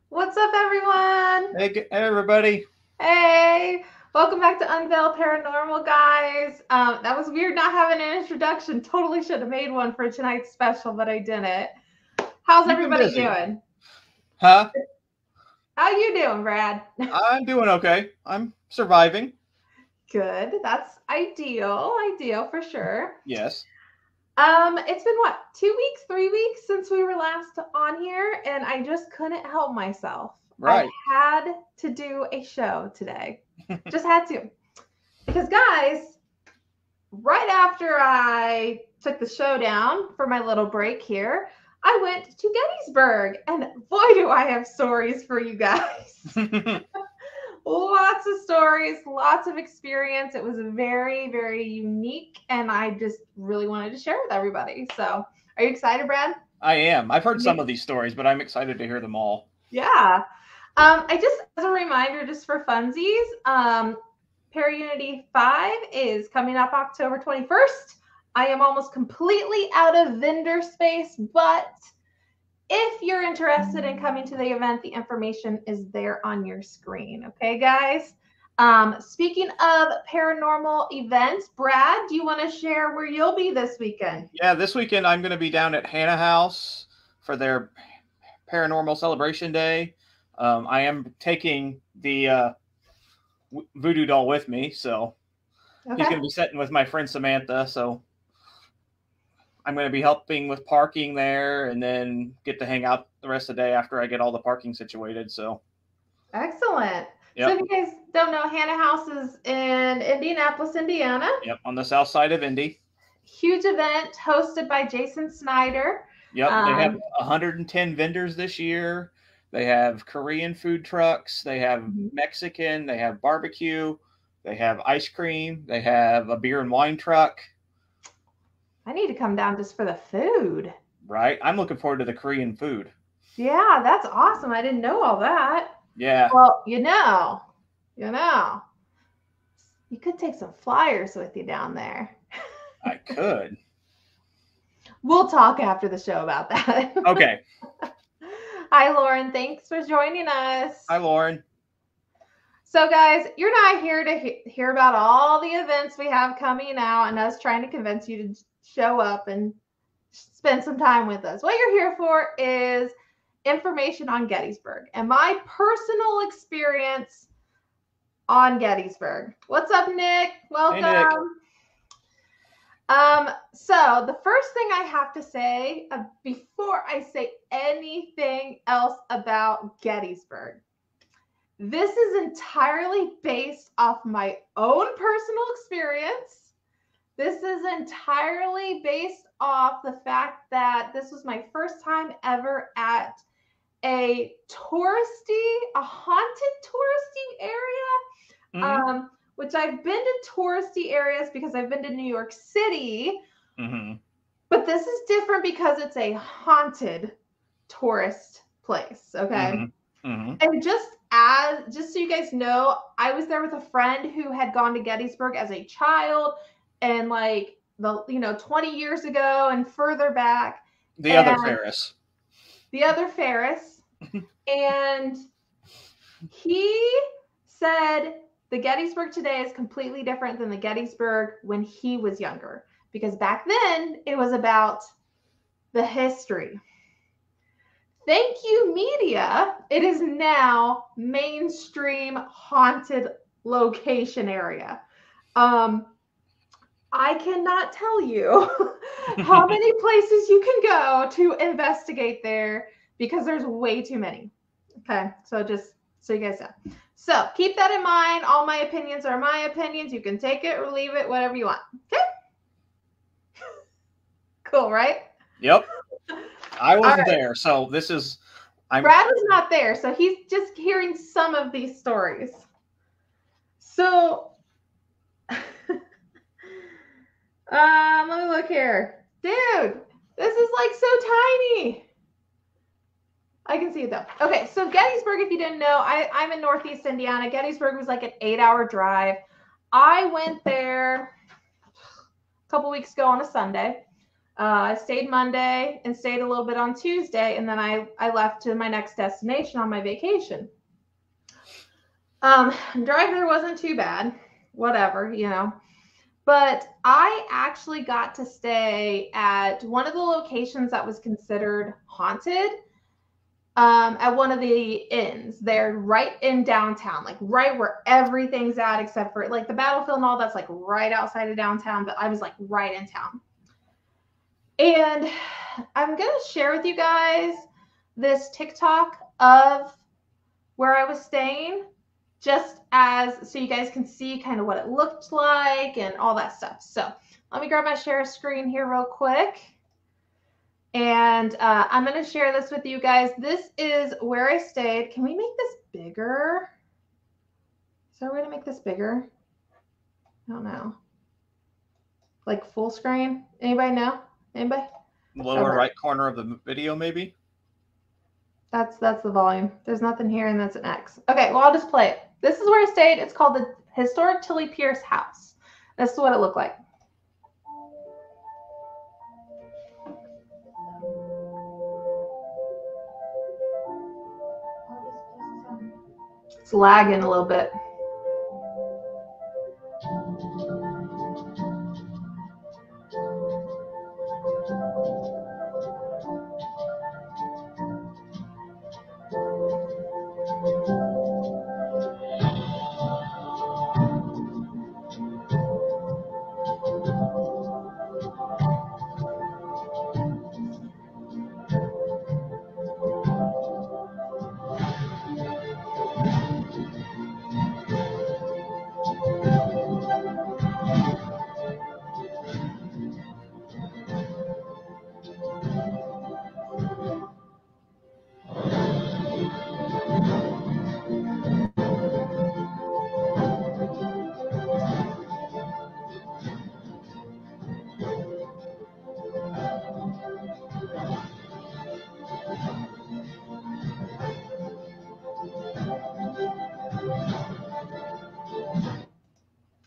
What's up, everyone? Hey, everybody. Hey, welcome back to Unveil Paranormal, guys. That was weird not having an introduction. Totally should have made one for tonight's special, but I didn't. How's You've been everybody busy. doing? Huh? How you doing, Brad? I'm doing okay. I'm surviving. Good. That's ideal. Ideal for sure. Yes. It's been what, 2 weeks, 3 weeks since we were last on here, and I just couldn't help myself. I Right. had to do a show today. Just had to. Because guys, right after I took the show down for my little break here, I went to Gettysburg. And boy, do I have stories for you guys. Lots of stories, lots of experience. It was very, very unique. And I just really wanted to share with everybody. So, are you excited, Brad? I am. I've heard some of these stories, but I'm excited to hear them all. Yeah. I just, as a reminder, just for funsies, Parunity 5 is coming up October 21st. I am almost completely out of vendor space, but if you're interested in coming to the event, the information is there on your screen. Okay, guys? Speaking of paranormal events, Brad, do you want to share where you'll be this weekend? Yeah, this weekend I'm going to be down at Hannah House for their Paranormal Celebration Day. I am taking the voodoo doll with me, so he's Okay. going to be sitting with my friend Samantha. So I'm going to be helping with parking there and then get to hang out the rest of the day after I get all the parking situated. So, Excellent. So if yep. you guys don't know, Hannah House is in Indianapolis, Indiana. Yep. On the south side of Indy. Huge event hosted by Jason Snyder. Yep, they have Um, 110 vendors this year. They have Korean food trucks, they have mhm. Mexican, they have barbecue, they have ice cream, they have a beer and wine truck. I need to come down just for the food. Right? I'm looking forward to the Korean food. Yeah, that's awesome. I didn't know all that. Yeah, Well, you know, you could take some flyers with you down there. I could. We'll talk after the show about that. Okay. Hi, Lauren. Thanks for joining us. Hi, Lauren. So, guys, you're not here to hear about all the events we have coming out and us trying to convince you to show up and spend some time with us. What you're here for is information on Gettysburg and my personal experience on Gettysburg. What's up, Nick? Hey, Nick. Welcome. So the first thing I have to say before I say anything else about Gettysburg, this is entirely based off my own personal experience. This is entirely based off the fact that this was my first time ever at a haunted touristy area. Mm-hmm. Which I've been to touristy areas because I've been to New York City, Mm-hmm. but this is different because it's a haunted tourist place. Okay. Mm-hmm. Mm-hmm. And just so you guys know, I was there with a friend who had gone to Gettysburg as a child and like the 20 years ago and further back, The other and Ferris. the other Ferris, and he said the Gettysburg today is completely different than the Gettysburg when he was younger because back then it was about the history. Thank you, media. It is now mainstream haunted location area. Um, I cannot tell you how many places you can go to investigate there because there's way too many. Okay, so just so you guys know. So keep that in mind. All my opinions are my opinions. You can take it or leave it, whatever you want. Okay, cool, right? Yep. I All wasn't right. there, so this is. I'm. Brad is not there, so he's just hearing some of these stories. So, let me look here, dude. This is like so tiny. I can see it though. Okay, so Gettysburg, if you didn't know, I'm in Northeast Indiana. Gettysburg was like an 8-hour drive. I went there a couple weeks ago on a Sunday. I stayed Monday and stayed a little bit on Tuesday, and then I left to my next destination on my vacation. Drive there wasn't too bad, whatever, you know. But I actually got to stay at one of the locations that was considered haunted, at one of the inns. They're right in downtown, like right where everything's at, except for like the battlefield and all that's like right outside of downtown. But I was like right in town. And I'm going to share with you guys this TikTok of where I was staying, just as so you guys can see kind of what it looked like and all that stuff. So let me grab my share screen here real quick. And I'm going to share this with you guys. This is where I stayed. Can we make this bigger? Is there a way to make this bigger? I don't know. Like full screen? Anybody know? Anybody? Lower right corner of the video, maybe? That's the volume. There's nothing here, and that's an X. Okay, well, I'll just play it. This is where I stayed. It's called the Historic Tilly Pierce House. This is what it looked like. It's lagging a little bit.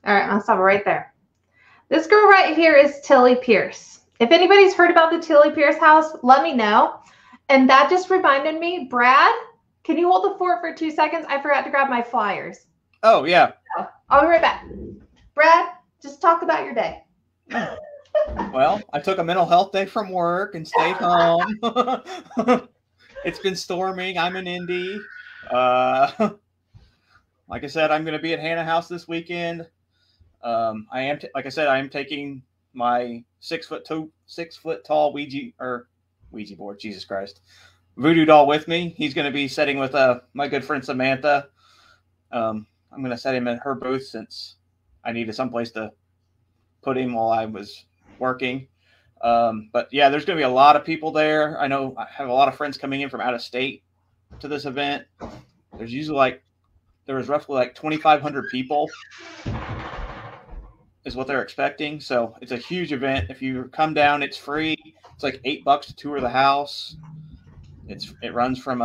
All right, I'll stop it right there. This girl right here is Tilly Pierce. If anybody's heard about the Tilly Pierce house, let me know. And that just reminded me, Brad, can you hold the fort for 2 seconds? I forgot to grab my flyers. Oh, yeah. I'll be right back. Brad, just talk about your day. Well, I took a mental health day from work and stayed home. It's been storming. I'm in Indy. Like I said, I'm going to be at Hannah House this weekend. I am taking my 6 foot tall Ouija board, Jesus Christ, voodoo doll with me. He's going to be sitting with my good friend Samantha. I'm going to set him in her booth since I needed someplace to put him while I was working. But yeah, there's going to be a lot of people there. I know I have a lot of friends coming in from out of state to this event. There was roughly like 2,500 people is what they're expecting. So it's a huge event. If you come down, it's free. It's like $8 to tour the house. It runs from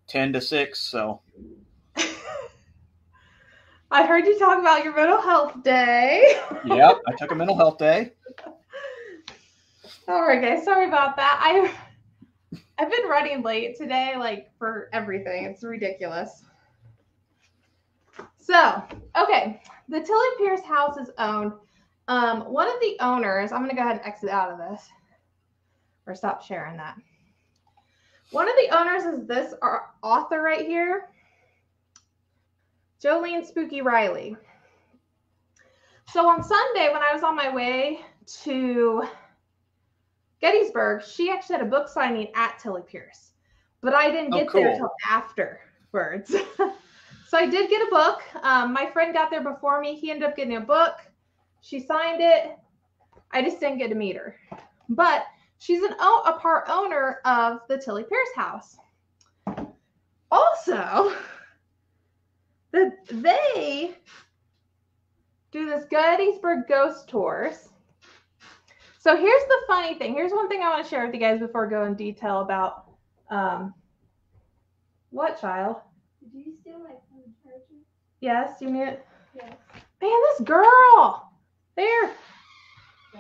10 to 6. So I heard you talk about your mental health day. Yep, I took a mental health day. All right, guys. Sorry about that. I've been running late today, like for everything. It's ridiculous. So, okay, the Tilly Pierce house is owned. One of the owners, I'm going to go ahead and exit out of this or stop sharing that. One of the owners is this author right here, Jolene Spooky Riley. So on Sunday, when I was on my way to Gettysburg, she actually had a book signing at Tilly Pierce, but I didn't get there until afterwards. So I did get a book. My friend got there before me. He ended up getting a book. She signed it. I just didn't get to meet her. But she's a part owner of the Tilly Pierce house. Also, they do this Gettysburg ghost tours. So here's the funny thing. Here's one thing I want to share with you guys before I go in detail about what, child? Did you steal my phone charger? Yes, you need it? Yes. Man, this girl. There.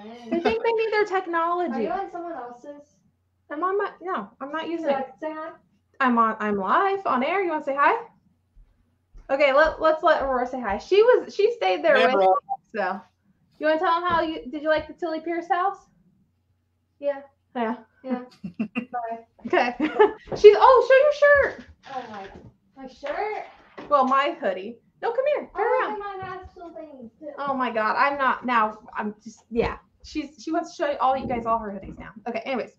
They Dang. think they need their Are technology. you on someone else's? I'm on my no, I'm not using So it. I can say hi? I'm live on air. You want to say hi? Okay, let's let Aurora say hi. She stayed there Hey, with Aurora. me, so you want to tell them how did you like the Tilly Pierce house? Yeah. Yeah. Yeah. Bye. Okay. Show your shirt. Oh my shirt. Well, my hoodie. No, come here. Turn Oh, around. my actual things too. Oh my God, I'm not now. I'm just yeah. She wants to show all you guys all her hoodies now. Okay. Anyways,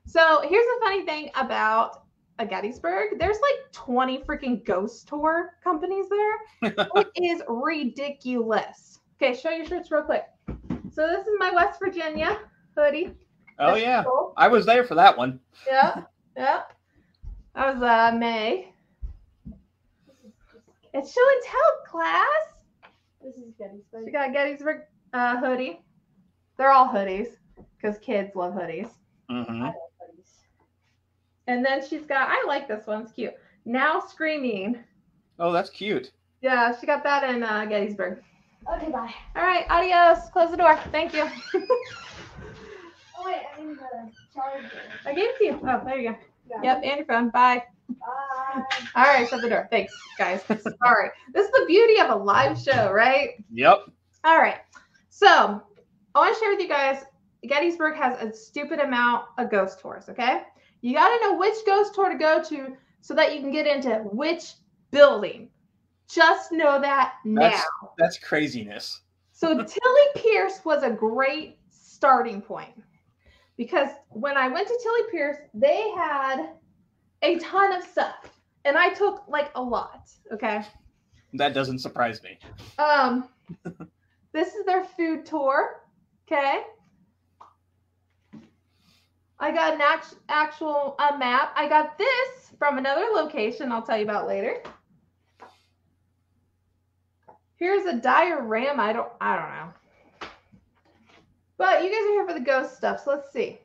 so here's the funny thing about a Gettysburg. There's like 20 freaking ghost tour companies there. It is ridiculous. Okay, show your shirts real quick. So this is my West Virginia hoodie. Oh, That's yeah. cool. I was there for that one. Yeah. That was May. It's show and tell class. This is Gettysburg. She got a Gettysburg hoodie. They're all hoodies because kids love hoodies. Mm-hmm. And then she's got, I like this one. It's cute. Now Screaming. Oh, that's cute. Yeah, she got that in Gettysburg. Okay, bye. All right, adios. Close the door. Thank you. Oh wait, I mean the charger. I gave it to you. Oh, there you go. Yeah. Yep, and your phone. Bye. Bye. All right, shut the door. Thanks, guys. Sorry. This is the beauty of a live show, right? Yep. All right. So I want to share with you guys, Gettysburg has a stupid amount of ghost tours, okay? You got to know which ghost tour to go to so that you can get into which building. Just know that now. That's craziness. So Tilly Pierce was a great starting point because when I went to Tilly Pierce, they had a ton of stuff and I took like a lot, okay? That doesn't surprise me. This is their food tour, okay? I got an actual map. I got this from another location I'll tell you about later. Here's a diorama. I don't know. But you guys are here for the ghost stuff, so let's see.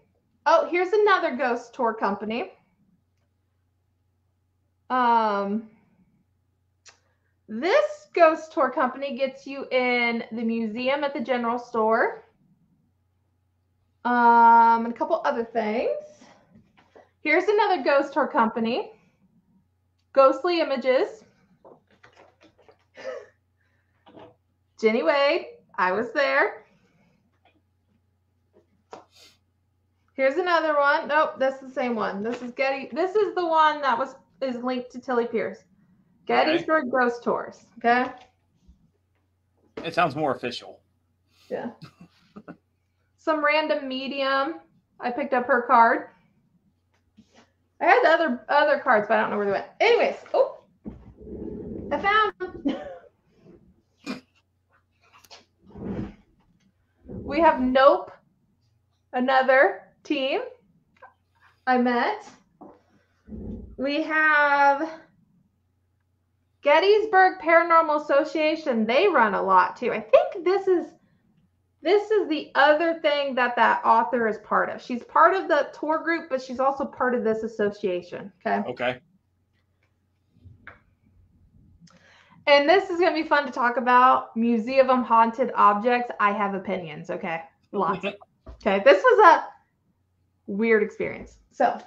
Oh, here's another ghost tour company. This ghost tour company gets you in the museum at the general store. And a couple other things. Here's another ghost tour company. Ghostly Images. Jenny Wade, I was there. Here's another one. Nope, that's the same one. This is the one that is linked to Tilly Pierce. Gettysburg Ghost Tours. Okay. It sounds more official. Yeah. Some random medium. I picked up her card. I had the other cards, but I don't know where they went. Anyways, I found them. We have Nope, another team I met. We have Gettysburg Paranormal Association. They run a lot too. I think this is the other thing that author is part of. She's part of the tour group, but she's also part of this association. Okay. Okay. And this is going to be fun to talk about. Museum of Haunted Objects. I have opinions. Okay. Lots. Okay. This was a weird experience. So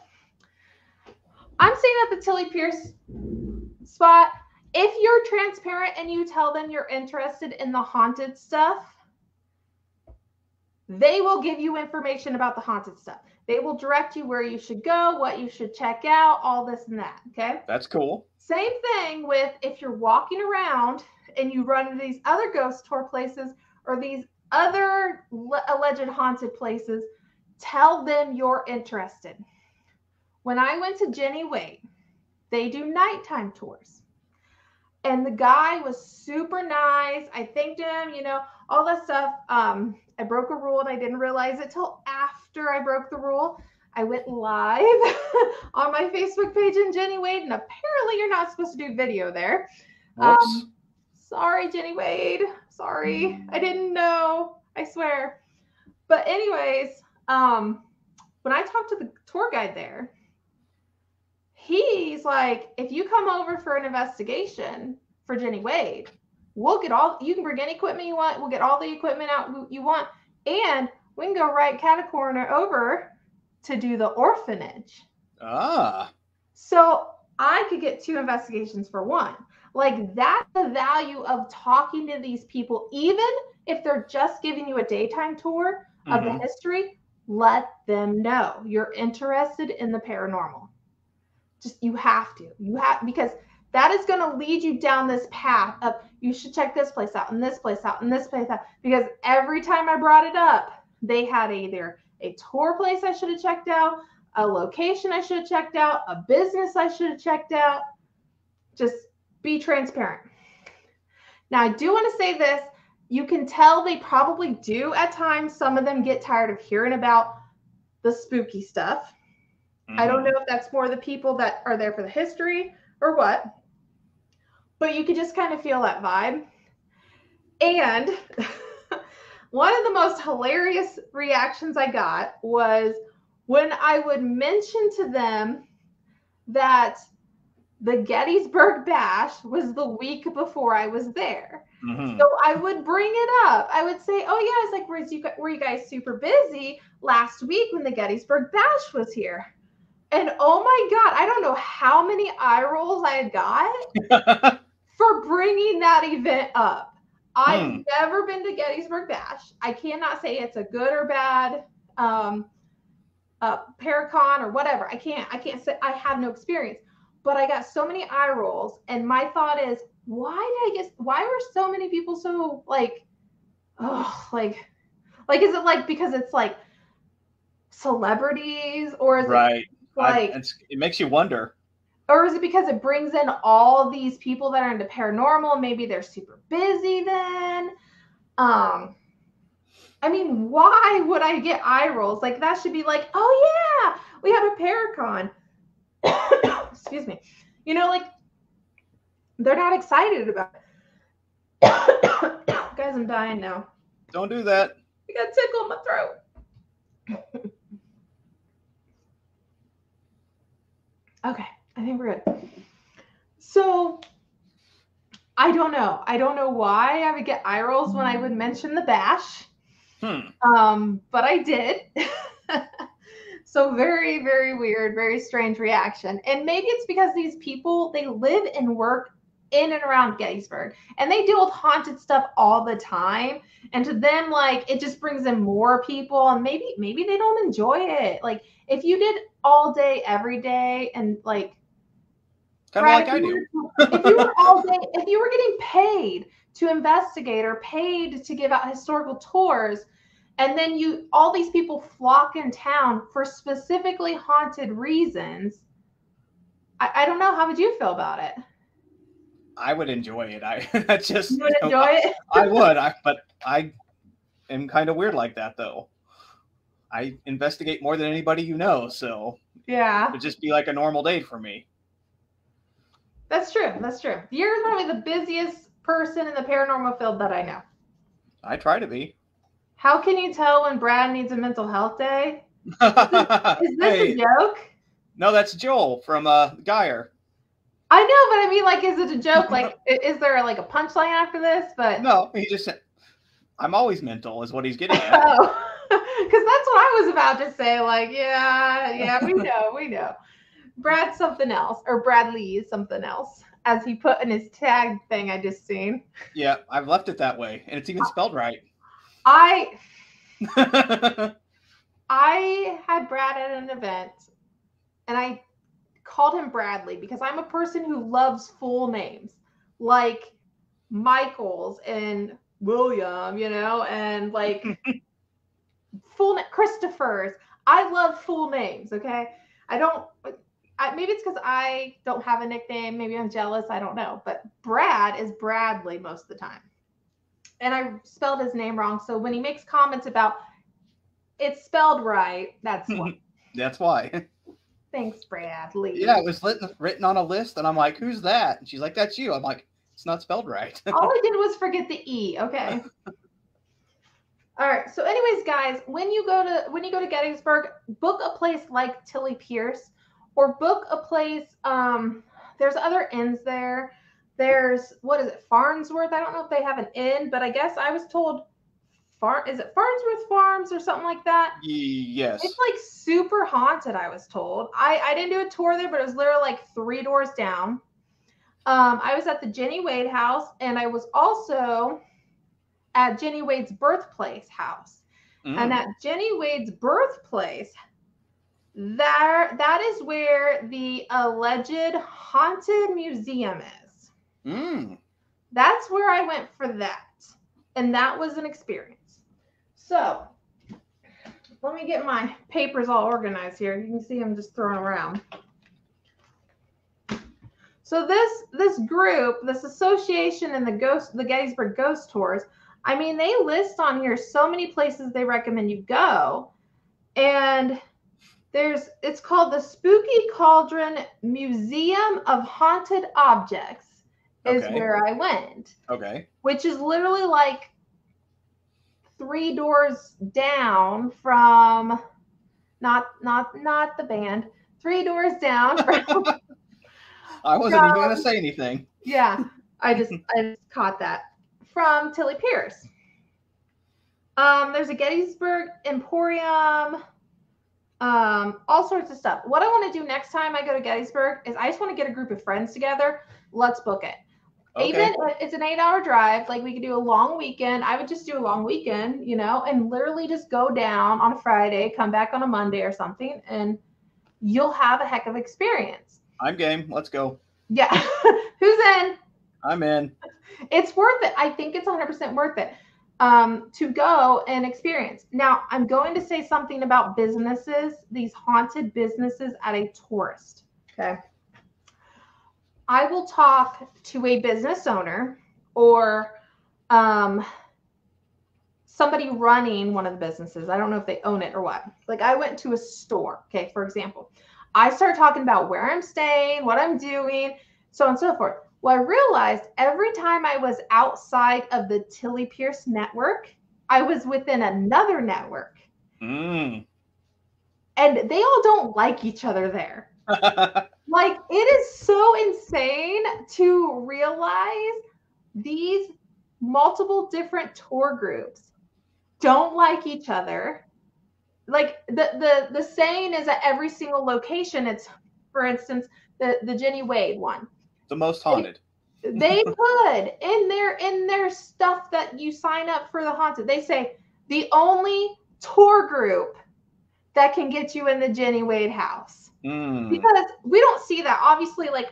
I'm staying at the Tilly Pierce spot. If you're transparent and you tell them you're interested in the haunted stuff, they will give you information about the haunted stuff. They will direct you where you should go, what you should check out, all this and that. Okay. That's cool. Same thing with if you're walking around and you run into these other ghost tour places or these other alleged haunted places, tell them you're interested. When I went to Jenny Wade, they do nighttime tours. And the guy was super nice. I thanked him, all that stuff. I broke a rule and I didn't realize it till after I broke the rule. I went live on my Facebook page in Jenny Wade, and apparently you're not supposed to do video there. Whoops. Sorry, Jenny Wade. Sorry. I didn't know. I swear. But anyways, when I talked to the tour guide there, he's like, if you come over for an investigation for Jenny Wade, you can bring any equipment you want. We'll get all the equipment out you want. And we can go right catacorner over to do the orphanage. Ah. So I could get 2 investigations for 1. Like, that's the value of talking to these people, even if they're just giving you a daytime tour of the history. Let them know you're interested in the paranormal. Just, you have to. Because that is going to lead you down this path of, you should check this place out and this place out and this place out. Because every time I brought it up, they had either a tour place I should have checked out, a location I should have checked out, a business I should have checked out. Just be transparent. Now, I do want to say this. You can tell they probably do at times. Some of them get tired of hearing about the spooky stuff. I don't know if that's more the people that are there for the history or what, but you could just kind of feel that vibe. And one of the most hilarious reactions I got was when I would mention to them that the Gettysburg Bash was the week before I was there. So I would bring it up. I would say, oh yeah, it's like, were you guys super busy last week when the Gettysburg Bash was here? And oh my God, I don't know how many eye rolls I had got for bringing that event up. I've never been to Gettysburg Bash. I cannot say it's a good or bad Paracon or whatever. I can't say, I have no experience. But I got so many eye rolls, and my thought is, why were so many people so like, oh, like is it like because it's like celebrities, or is it like it makes you wonder? Or is it because it brings in all these people that are into paranormal? Maybe they're super busy then. I mean, why would I get eye rolls? Like, that should be like, oh yeah, we have a Paracon. Excuse me. You know, like, they're not excited about it. Guys, I'm dying now. Don't do that. I got a tickle in my throat. Okay, I think we're good. So, I don't know. I don't know why I would get eye rolls when I would mention the bash. But I did. So very, very weird, very strange reaction. And maybe it's because these people, they live and work in and around Gettysburg, and they deal with haunted stuff all the time. And to them, like, it just brings in more people, and maybe they don't enjoy it. Like, if you did all day, every day, and like, kind of like I do. If you were all day, if you were getting paid to investigate or paid to give out historical tours, and then all these people flock in town for specifically haunted reasons, I don't know. How would you feel about it? I would enjoy it. You would enjoy it? I would. But I am kind of weird like that, though. I investigate more than anybody you know, so yeah, it would just be like a normal day for me. That's true. That's true. You're probably the busiest person in the paranormal field that I know. I try to be. How can you tell when Brad needs a mental health day? Is this a joke? No, that's Joel from Geyer. I know, but I mean, like, is it a joke? Like, is there like a punchline after this? But no, he just said, I'm always mental, is what he's getting at. Oh, because that's what I was about to say. Like, yeah, we know. Brad's something else, or Bradley is something else, as he put in his tag thing I just seen. Yeah, I've left it that way, and it's even spelled right. I had Brad at an event, and I called him Bradley because I'm a person who loves full names, like Michael's and William, and like Christopher's. I love full names, okay? Maybe it's because I don't have a nickname. Maybe I'm jealous. I don't know. But Brad is Bradley most of the time. And I spelled his name wrong. So when he makes comments about it's spelled right, that's why. That's why. Thanks, Bradley. Yeah, it was written on a list, and I'm like, who's that? And she's like, that's you. I'm like, it's not spelled right. All I did was forget the E. Okay. All right. So anyways, guys, when you go to Gettysburg, book a place like Tilly Pierce, or book a place. There's other inns there. There's, what is it, Farnsworth? I don't know if they have an inn, but I guess I was told is it Farnsworth Farms or something like that? Yes. It's like super haunted, I was told. I didn't do a tour there, but it was literally like 3 doors down. I was at the Jenny Wade house, and I was also at Jenny Wade's birthplace house. And at Jenny Wade's birthplace, that is where the alleged haunted museum is. That's where I went for that. And that was an experience. So let me get my papers all organized here. You can see them just thrown around. So this group, this association and the Gettysburg Ghost Tours, I mean, they list on here so many places they recommend you go. And it's called the Spooky Cauldron Museum of Haunted Objects is where I went. Okay. Which is literally like 3 doors down from not the band. 3 doors down from I wasn't even gonna say anything. Yeah, I just caught that. From Tilly Pierce. There's a Gettysburg Emporium, all sorts of stuff. What I want to do next time I go to Gettysburg is I just want to get a group of friends together. Let's book it. Okay. Even if it's an 8-hour drive, like we could do a long weekend. I would just do a long weekend, and literally just go down on a Friday, come back on a Monday or something, and you'll have a heck of experience. I'm game. Let's go. Yeah. Who's in? I'm in. It's worth it. I think it's 100% worth it to go and experience. Now, I'm going to say something about businesses, these haunted businesses at a tourist. Okay. I will talk to a business owner or somebody running one of the businesses. I don't know if they own it or what. Like I went to a store, okay, for example. I started talking about where I'm staying, what I'm doing, so on and so forth. Well, I realized every time I was outside of the Tilly Pierce network, I was within another network. And they all don't like each other there. Like, it is so insane to realize these multiple different tour groups don't like each other. Like, the saying is at every single location, it's, for instance, the Jenny Wade one. The most haunted. They put in their stuff that you sign up for the haunted. They say the only tour group that can get you in the Jenny Wade house. Because we don't see that, obviously, like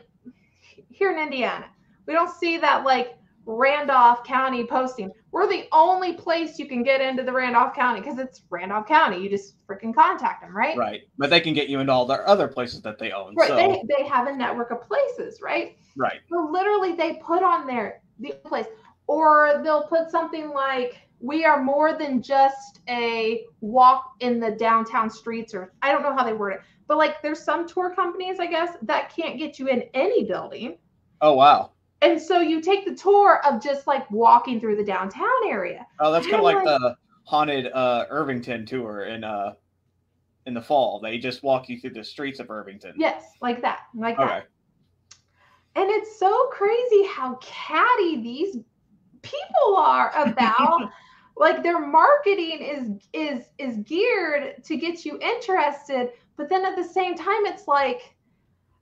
here in Indiana. We don't see that like Randolph County posting. We're the only place you can get into the Randolph County because it's Randolph County. You just freaking contact them, right? Right. But they can get you into all their other places that they own. Right. So. They have a network of places, right? Right. So literally they put on there the place, or they'll put something like, we are more than just a walk in the downtown streets, or I don't know how they word it, but like there's some tour companies, I guess, that can't get you in any building. Oh, wow. And so you take the tour of just like walking through the downtown area. Oh, that's kind of like the haunted Irvington tour in the fall. They just walk you through the streets of Irvington. Yes, like that. Like that. And it's so crazy how catty these people are about like their marketing is geared to get you interested, but then at the same time it's like,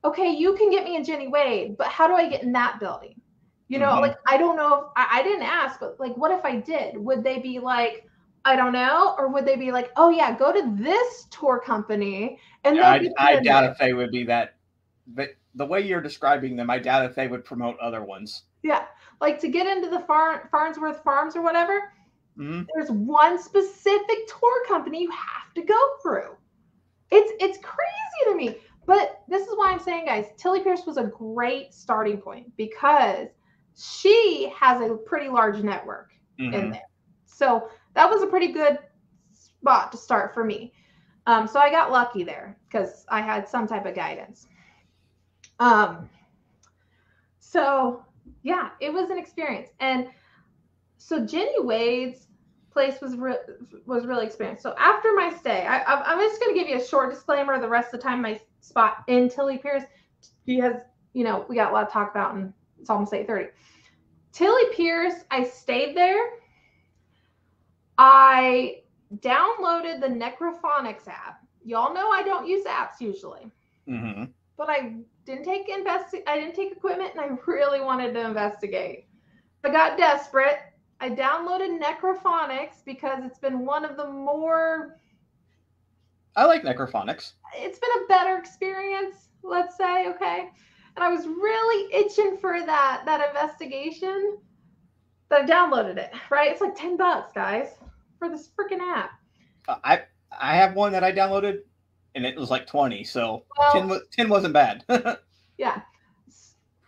okay, you can get me in Jenny Wade, but how do I get in that building? Like I don't know if I didn't ask, but like what if I did? Would they be like, I don't know, or would they be like, oh yeah, go to this tour company and I doubt if they would be that. But the way you're describing them, I doubt if they would promote other ones. Yeah, like to get into the Farnsworth Farms or whatever. There's one specific tour company you have to go through. It's crazy to me. But this is why I'm saying, guys, Tilly Pierce was a great starting point because she has a pretty large network in there. So that was a pretty good spot to start for me. So I got lucky there because I had some type of guidance. So yeah, it was an experience. And so Jenny Wade's place was really experienced. So after my stay, I'm just going to give you a short disclaimer. The rest of the time, my spot in Tilly Pierce, because we got a lot to talk about, and it's almost 8:30. Tilly Pierce, I stayed there. I downloaded the Necrophonics app. Y'all know I don't use apps usually, but I didn't take equipment, and I really wanted to investigate. I got desperate. I downloaded Necrophonics because it's been one of the more. I like Necrophonics. It's been a better experience, let's say, okay? And I was really itching for that investigation. That I downloaded it, right? It's like $10, guys, for this freaking app. I have one that I downloaded, and it was like 20, so well, 10 wasn't bad. Yeah.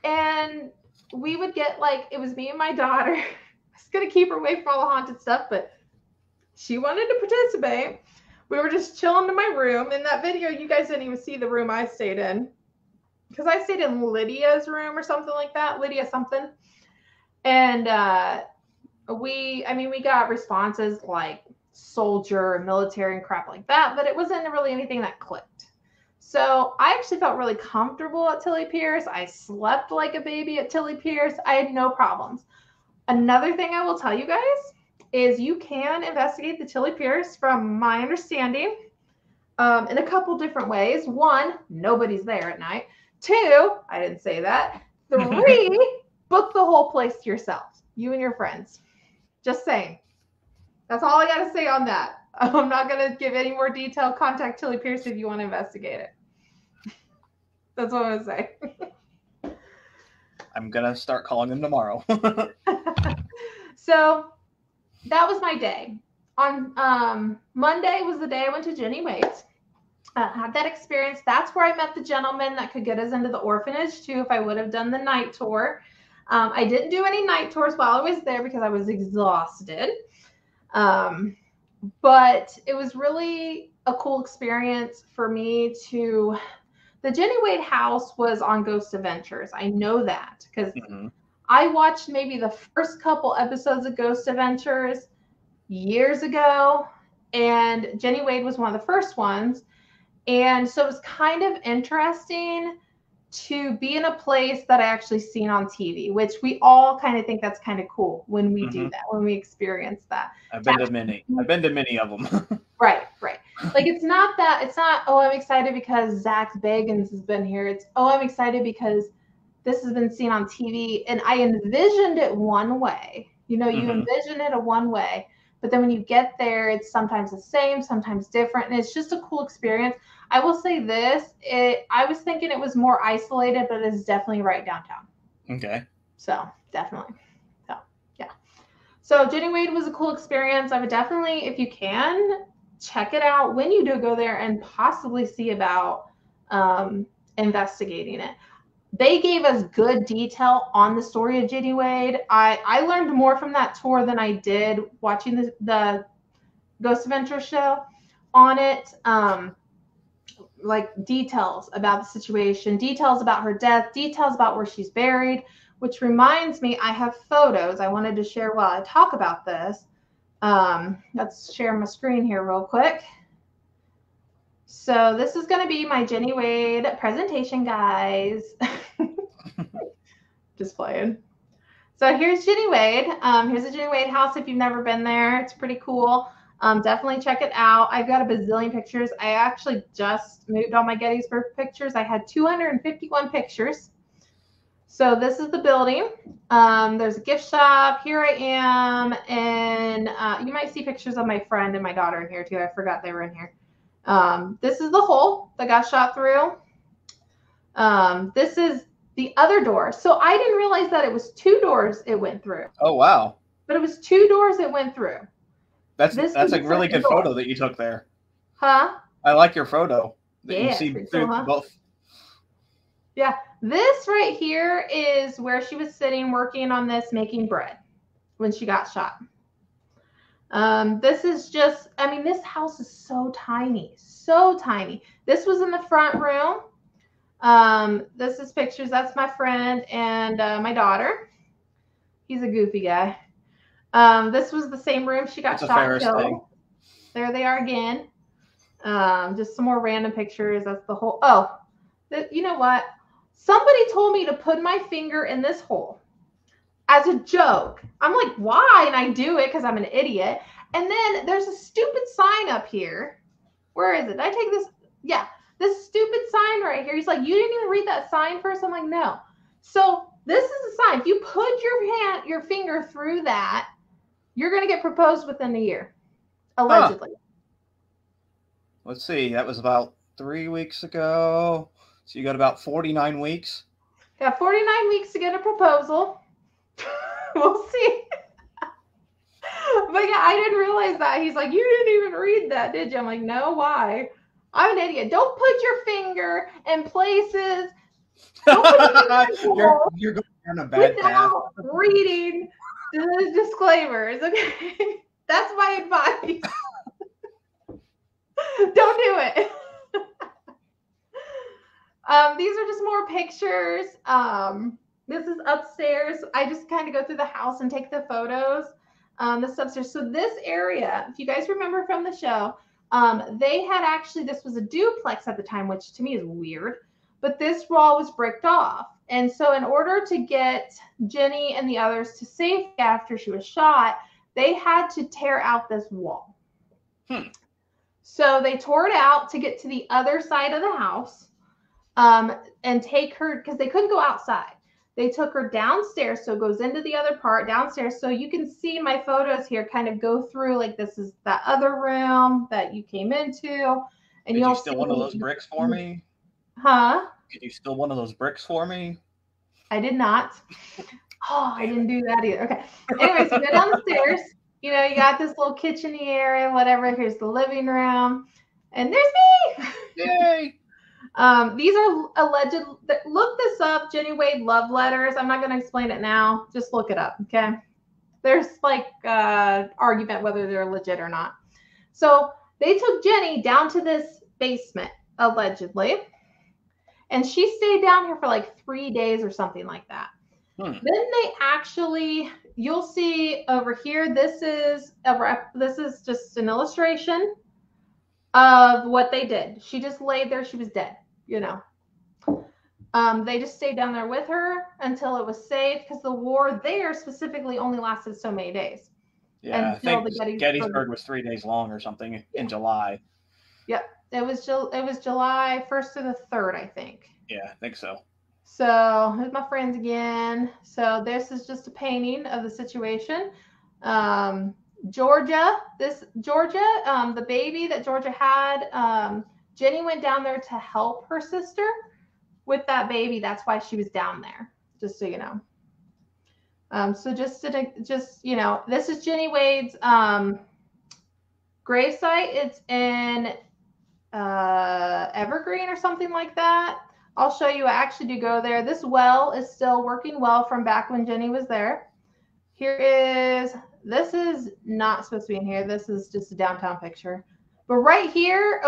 And we would get, like, it was me and my daughter. I was going to keep her away from all the haunted stuff, but she wanted to participate. We were just chilling in my room. In that video, you guys didn't even see the room I stayed in, because I stayed in Lydia's room or something like that. Lydia something. And we got responses like soldier, military, and crap like that, but it wasn't really anything that clicked. So I actually felt really comfortable at Tilly Pierce. I slept like a baby at Tilly Pierce. I had no problems. Another thing I will tell you guys is you can investigate the Tilly Pierce, from my understanding, in a couple different ways. 1, nobody's there at night. 2, I didn't say that. 3, book the whole place to yourself, you and your friends. Just saying. That's all I got to say on that. I'm not going to give any more detail. Contact Tilly Pierce if you want to investigate it. That's what I'm going to say. I'm going to start calling them tomorrow. So that was my day. On Monday was the day I went to Jenny Wade's. Had that experience. That's where I met the gentleman that could get us into the orphanage too, if I would have done the night tour. I didn't do any night tours while I was there because I was exhausted. But it was really a cool experience for me to. The Jenny Wade house was on Ghost Adventures. I know that because I watched maybe the first couple episodes of Ghost Adventures years ago, and Jenny Wade was one of the first ones. And so it was kind of interesting to be in a place that I actually seen on TV, which we all kind of think that's kind of cool when we do that, when we experience that. I've been to many of them. Right. Like it's not, oh, I'm excited because Zach Bagans has been here. It's, oh, I'm excited because this has been seen on TV. And I envisioned it one way. You envision it a one way. But then when you get there, it's sometimes the same, sometimes different. And it's just a cool experience. I will say this. I was thinking it was more isolated, but it is definitely right downtown. Okay. So, definitely. So, yeah. So, Jenny Wade was a cool experience. I would definitely, if you can, check it out when you do go there and possibly see about investigating it. They gave us good detail on the story of Jenny Wade. I learned more from that tour than I did watching the Ghost Adventure show on it. Like details about the situation, details about her death, details about where she's buried, which reminds me, I have photos I wanted to share while I talk about this. Let's share my screen here real quick. So this is going to be my Jenny Wade presentation, guys. Just playing. So here's Jenny Wade. Here's the Jenny Wade house if you've never been there. It's pretty cool. Definitely check it out. I've got a bazillion pictures. I actually just moved all my Gettysburg pictures. I had 251 pictures. So this is the building. There's a gift shop. Here I am. And you might see pictures of my friend and my daughter in here too. I forgot they were in here. This is the hole that got shot through. This is the other door. So I didn't realize that it was 2 doors it went through. Oh, wow. But it was 2 doors it went through. That's a really good photo that you took there. Huh? I like your photo. Yeah, you see through both. Yeah. This right here is where she was sitting working on this, making bread when she got shot. This is just, this house is so tiny, so tiny. This was in the front room. This is pictures. That's my friend and my daughter. He's a goofy guy. This was the same room she got shot and killed. There they are again. Just some more random pictures. That's the whole. Oh, you know what? Somebody told me to put my finger in this hole as a joke. I'm like, why? And I do it because I'm an idiot. And then there's a stupid sign up here. Where is it? Did I take this? Yeah, this stupid sign right here. He's like, you didn't even read that sign first? I'm like, no. So this is a sign. If you put your finger through that, you're going to get proposed within a year, allegedly. Let's see. That was about 3 weeks ago. So you got about 49 weeks. Got 49 weeks to get a proposal. We'll see. But yeah, I didn't realize that. He's like, you didn't even read that, did you? I'm like, no, why? I'm an idiot. Don't put your finger in places. Don't put your you're going down a bad path. without reading the disclaimers, okay? That's my advice. Don't do it. These are just more pictures. This is upstairs. I just kind of go through the house and take the photos. This is upstairs. So this area, if you guys remember from the show, they had actually, this was a duplex at the time, which to me is weird, but this wall was bricked off. And so in order to get Jenny and the others to safety after she was shot, they had to tear out this wall. So they tore it out to get to the other side of the house and take her, because they couldn't go outside. They took her downstairs, so it goes into the other part downstairs. So you can see my photos here kind of go through, like this is that other room that you came into. And Could you steal one of those bricks for me? Huh? Could you steal one of those bricks for me? I did not. Oh, I didn't do that either. Okay. Anyways, go down the stairs. You know, you got this little kitchen-y area, whatever. Here's the living room. And there's me. Yay! These are alleged. Look this up, Jenny Wade love letters. I'm not going to explain it now. Just look it up, okay? There's like argument whether they're legit or not. So they took Jenny down to this basement, allegedly. And she stayed down here for like 3 days or something like that. Then they actually, you'll see over here, this is just an illustration of what they did. She just laid there. She was dead, you know. They just stayed down there with her until it was safe, because the war there specifically only lasted so many days. Yeah, I think Gettysburg was 3 days long or something in July. Yep, it was July 1st to the 3rd, I think. Yeah, I think so. So here's my friends again. So this is just a painting of the situation. Georgia, the baby that Georgia had, Jenny went down there to help her sister with that baby. That's why she was down there, just so you know. So just you know, this is Jenny Wade's gravesite. It's in Evergreen or something like that. I'll show you. I actually do go there. This well is still working well from back when Jenny was there. This is not supposed to be in here. This is just a downtown picture. But right here,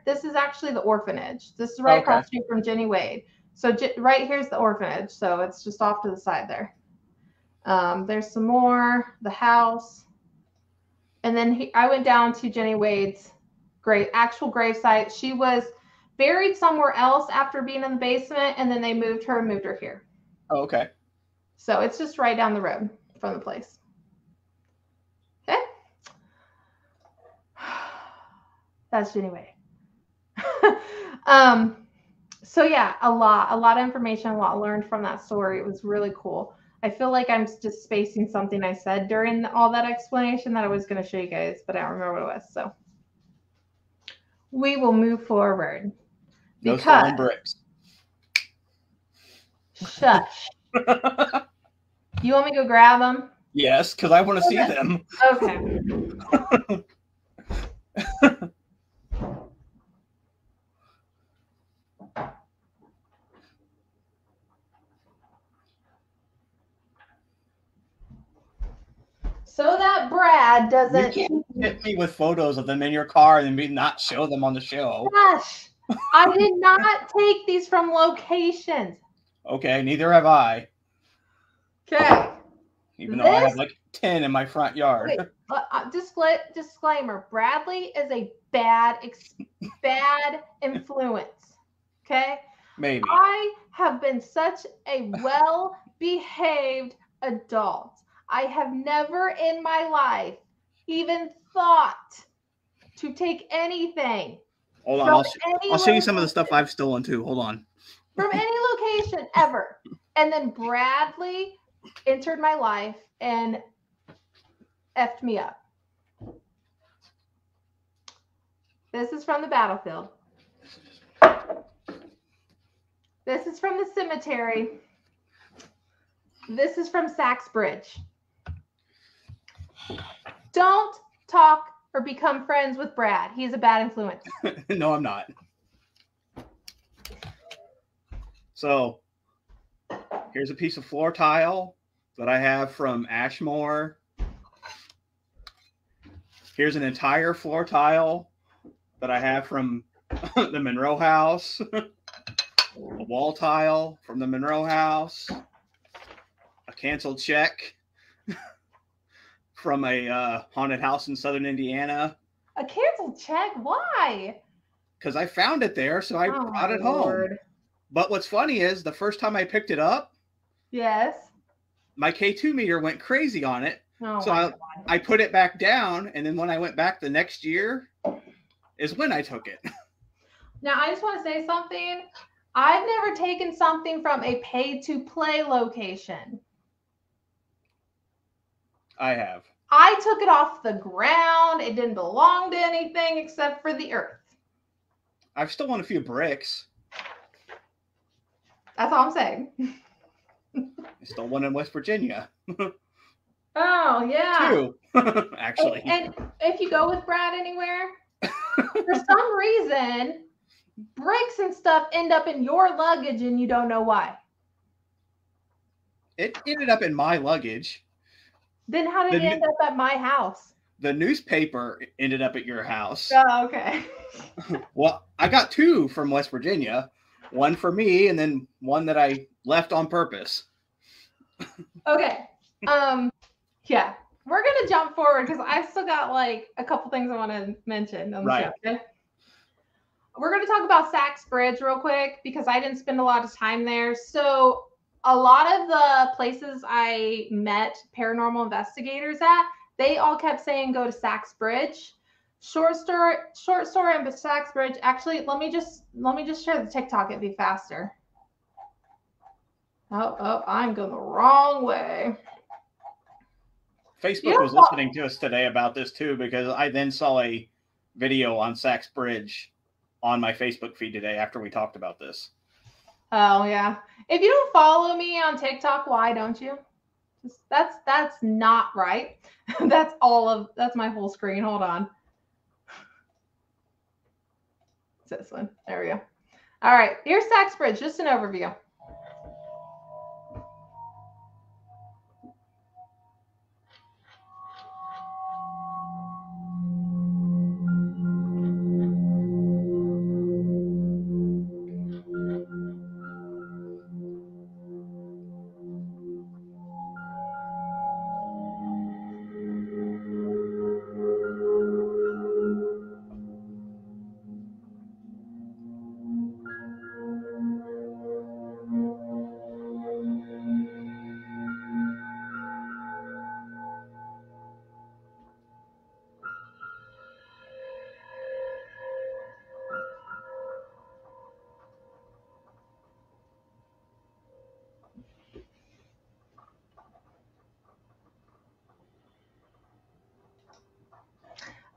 this is actually the orphanage. This is right across the street from Jenny Wade. So right here's the orphanage. So it's just off to the side there. There's some more, the house. And then I went down to Jenny Wade's actual gravesite. She was buried somewhere else after being in the basement, and then they moved her here. Oh, okay. So it's just right down the road from the place. Okay. That's Jenny Wade. So yeah, a lot of information, a lot learned from that story. It was really cool. I feel like I'm just spacing something I said during all that explanation that I was going to show you guys, but I don't remember what it was. So we will move forward. No stolen bricks. Shush. You want me to go grab them? Yes, because I want to see them. Okay. So that Brad doesn't. You can't hit me with photos of them in your car and then not show them on the show. Gosh, I did not take these from locations. Okay, neither have I. Okay. Even though I have like 10 in my front yard. Wait, disclaimer: Bradley is a bad influence. Okay. Maybe. I have been such a well-behaved adult. I have never in my life even thought to take anything Hold from on, any I'll show you some of the location- stuff I've stolen too. Hold on. from any location ever. And then Bradley entered my life and effed me up. This is from the battlefield. This is from the cemetery. This is from Sachs Bridge. Don't talk or become friends with Brad. He's a bad influence. No, I'm not. So here's a piece of floor tile that I have from Ashmore. Here's an entire floor tile that I have from the Monroe house. A wall tile from the Monroe house. A canceled check from a haunted house in southern Indiana. A canceled check? Why? Because I found it there, so I brought it Lord. home. But what's funny is the first time I picked it up, Yes. my K2 meter went crazy on it. Oh, So I put it back down, and then when I went back the next year is when I took it. now I just want to say something. I've never taken something from a pay-to-play location. I have. I took it off the ground. It didn't belong to anything except for the earth. I've stolen a few bricks. That's all I'm saying. I stole one in West Virginia. Oh, yeah. Two, actually. And if you go with Brad anywhere, for some reason, bricks and stuff end up in your luggage and you don't know why. It ended up in my luggage. Then how did it end up at my house? The newspaper ended up at your house. Oh, okay. Well, I got two from West Virginia. One for me, and then one that I left on purpose. Okay. Yeah. We're gonna jump forward because I've still got like a couple things I want to mention on the Right. show. Okay? We're gonna talk about Sachs Bridge real quick because I didn't spend a lot of time there. So a lot of the places I met paranormal investigators at, they all kept saying go to Sachs Bridge. Short story on Sachs Bridge. Actually, let me just share the TikTok. It'd be faster. Oh, I'm going the wrong way. Facebook was listening to us today about this too, because I then saw a video on Sachs Bridge on my Facebook feed today after we talked about this. Oh yeah. If you don't follow me on TikTok, why don't you? That's not right. That's my whole screen. Hold on. It's this one. There we go. All right. Here's Sachs Bridge. Just an overview.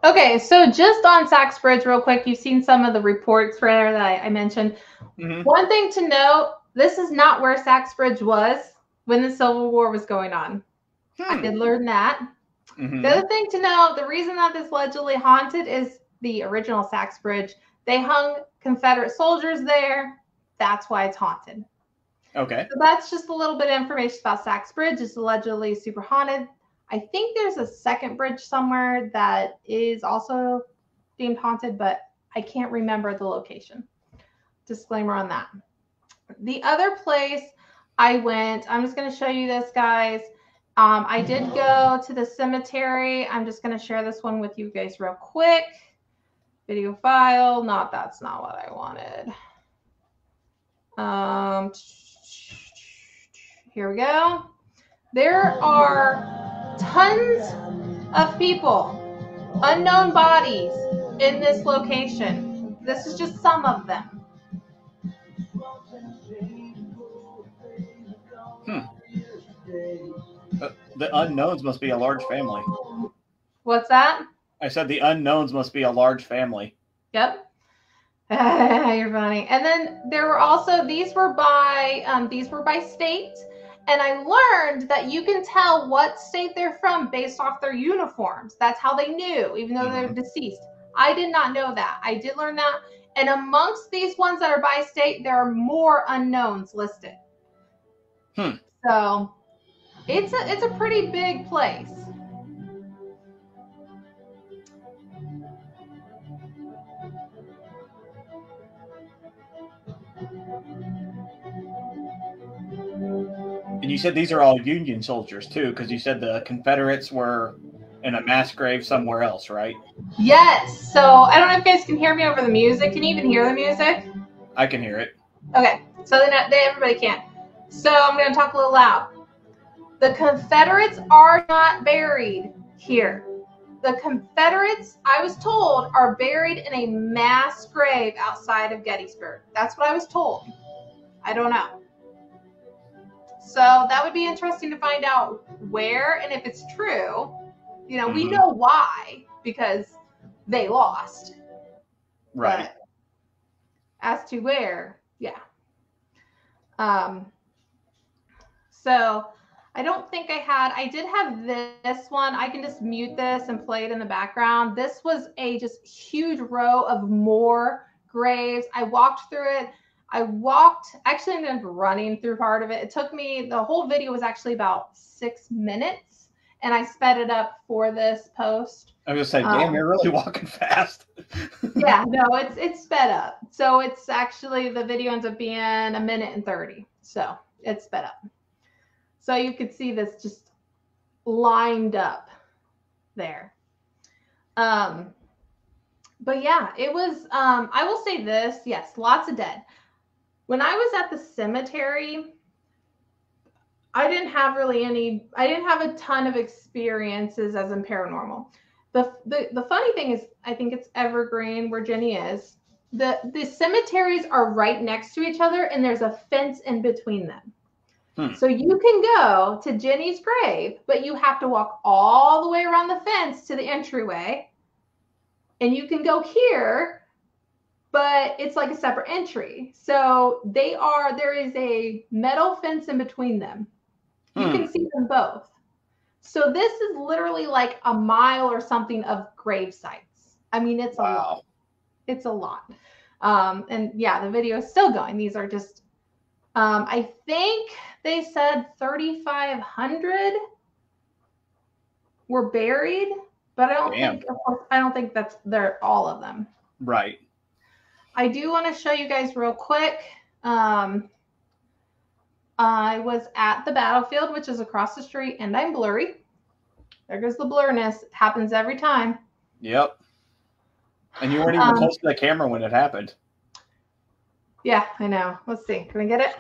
Okay, so just on Sachs Bridge real quick, you've seen some of the reports there that I mentioned. Mm-hmm. One thing to note, this is not where Sachs Bridge was when the Civil War was going on. I did learn that. Mm-hmm. The other thing to know, the reason that this allegedly haunted is the original Sachs Bridge. They hung Confederate soldiers there. That's why it's haunted. Okay. So that's just a little bit of information about Sachs Bridge. It's allegedly super haunted. I think there's a second bridge somewhere that is also deemed haunted, but I can't remember the location. Disclaimer on that. The other place I went, I'm just going to show you this, guys. I did go to the cemetery. I'm just going to share this one with you guys real quick. Video file. That's not what I wanted. Here we go. There are tons of people Unknown bodies in this location. This is just some of them. The unknowns must be a large family. What's that? I said the unknowns must be a large family. Yep. You're funny. And then there were also these were by state, and I learned that you can tell what state they're from based off their uniforms. That's how they knew, even though they're deceased. I did not know that. I did learn that. And amongst these ones that are by state, there are more unknowns listed. So it's a pretty big place. And you said these are all Union soldiers too, because you said the Confederates were in a mass grave somewhere else, right? Yes. So I don't know if you guys can hear me over the music. Can you even hear the music? I can hear it. Okay. So then everybody can. So I'm going to talk a little loud. The Confederates are not buried here. The Confederates, I was told, are buried in a mass grave outside of Gettysburg. That's what I was told. I don't know. So that would be interesting to find out where, and if it's true. You know, we know why, because they lost. Right. But as to where, yeah. So I don't think I did have this one. I can just mute this and play it in the background. This was a just huge row of more graves. I walked through it. Actually ended up running through part of it. It took me, the whole video was actually about 6 minutes, and I sped it up for this post. I was going to say, damn, you're really walking fast. Yeah, no, it's sped up. So it's actually, the video ends up being 1 minute and 30. So it's sped up. So you could see this just lined up there. But yeah, it was, I will say this, yes, lots of dead. When I was at the cemetery, I didn't have a ton of experiences as in paranormal. The funny thing is, I think it's Evergreen where Jenny is. The cemeteries are right next to each other, and there's a fence in between them. So you can go to Jenny's grave, but you have to walk all the way around the fence to the entryway. And you can go here, but it's like a separate entry. So there is a metal fence in between them. You can see them both. So this is literally like a mile or something of grave sites. I mean, it's a lot. It's a lot. And yeah, the video is still going. These are just, I think they said 3,500 were buried, but I don't think they're all of them. Right. I do want to show you guys real quick. I was at the battlefield, which is across the street, and I'm blurry. There goes the blurriness. It happens every time. Yep. And you weren't even close to the camera when it happened. Yeah, I know. Let's see. Can we get it?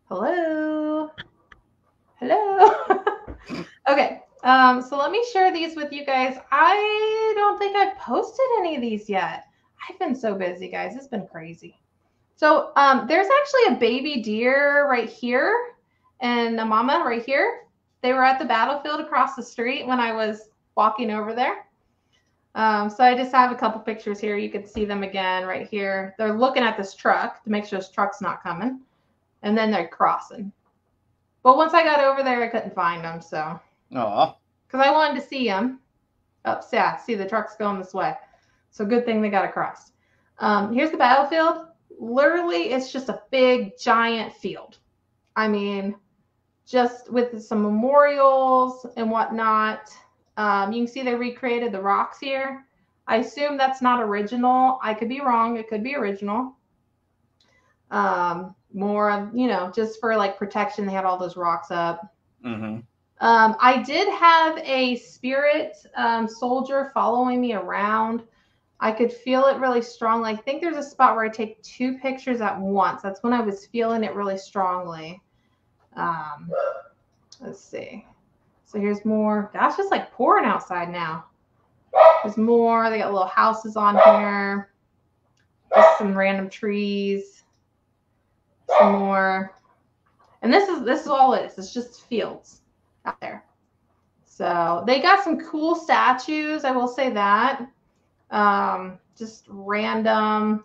Hello? Hello? Okay. So let me share these with you guys. I don't think I've posted any of these yet. I've been so busy, guys. It's been crazy. So there's actually a baby deer right here and a mama right here. They were at the battlefield across the street when I was walking over there. So I just have a couple pictures here. You could see them again right here. They're looking at this truck to make sure this truck's not coming. And then they're crossing. But once I got over there, I couldn't find them. So, because I wanted to see them. Oh, yeah, see the truck's going this way. So good thing they got across. Here's the battlefield. Literally, it's just a big, giant field. I mean, just with some memorials and whatnot. You can see they recreated the rocks here. I assume that's not original. I could be wrong. It could be original. More of, just for like protection, they had all those rocks up. I did have a spirit soldier following me around. I could feel it really strongly. I think there's a spot where I take 2 pictures at once. That's when I was feeling it really strongly. Let's see. So here's more. Gosh, it's like pouring outside now. There's more. They got little houses on here. Just some random trees. Some more. And this is all it is. It's just fields out there. So they got some cool statues, I will say that. Just random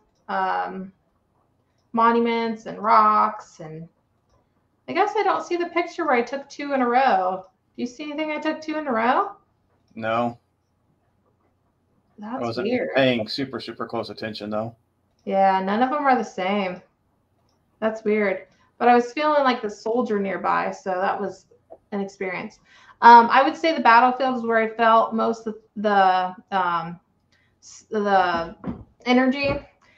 monuments and rocks. And I guess I don't see the picture where I took 2 in a row. Do you see anything I took 2 in a row? No. That's I wasn't weird. paying super close attention though. Yeah, none of them are the same. That's weird. But I was feeling like the soldier nearby, so that was an experience. I would say the battlefield is where I felt most of the energy.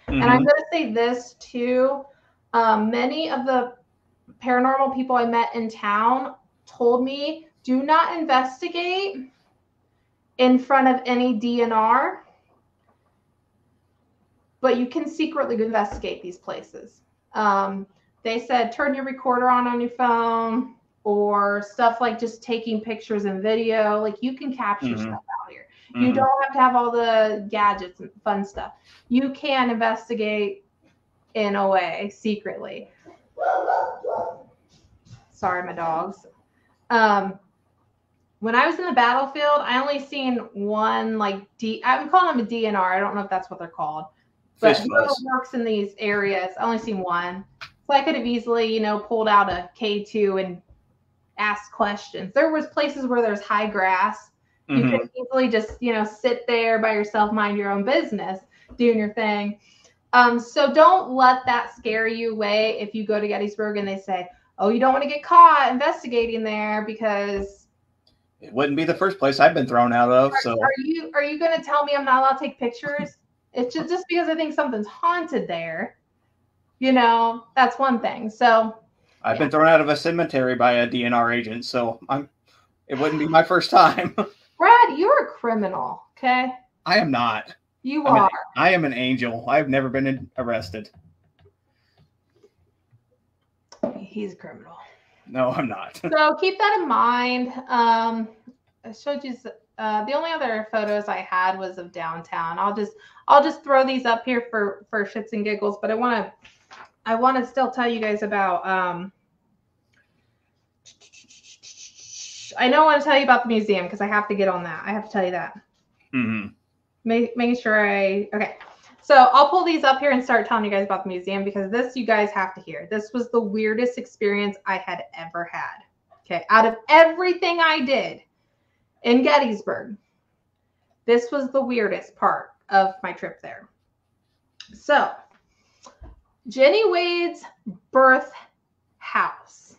And I'm going to say this too. Many of the paranormal people I met in town told me, do not investigate in front of any DNR, but you can secretly investigate these places. They said turn your recorder on your phone, or stuff like just taking pictures and video. Like you can capture stuff out here. You don't have to have all the gadgets and fun stuff. You can investigate in a way secretly. Sorry, my dogs. When I was in the battlefield, I only seen one I'm calling them a DNR. I don't know if that's what they're called. But whoever works in these areas, I only seen one. So I could have easily, pulled out a K2 and asked questions. There was places where there's high grass. You could easily just, sit there by yourself, mind your own business, doing your thing. So don't let that scare you away if you go to Gettysburg and they say, oh, you don't want to get caught investigating there because it wouldn't be the first place I've been thrown out of. So are you going to tell me I'm not allowed to take pictures? It's just because I think something's haunted there. That's one thing. So I've been thrown out of a cemetery by a DNR agent, so it wouldn't be my first time. Brad, you're a criminal, okay? I am not. You are. I am an angel. I've never been arrested. He's a criminal. No, I'm not. So keep that in mind. I showed you the only other photos I had was of downtown. I'll just throw these up here for shits and giggles, but I want to still tell you guys about I want to tell you about the museum because I have to get on that. I have to tell you that. Making sure okay. So I'll pull these up here and start telling you guys about the museum because this you guys have to hear. This was the weirdest experience I had ever had. Okay. Out of everything I did in Gettysburg, this was the weirdest part of my trip there. So Jenny Wade's birth house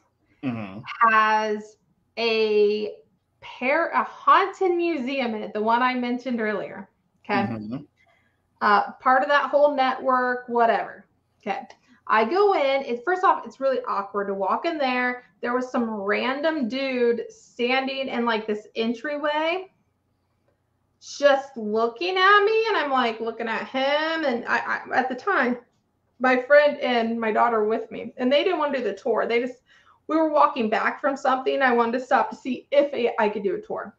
has a haunted museum in it, the one I mentioned earlier. Okay. Part of that whole network, whatever. Okay. I go in. First off, it's really awkward to walk in there. There was some random dude standing in this entryway, just looking at me, and I'm looking at him. And I at the time, my friend and my daughter were with me, and they didn't want to do the tour. We were walking back from something. I wanted to stop to see if I could do a tour.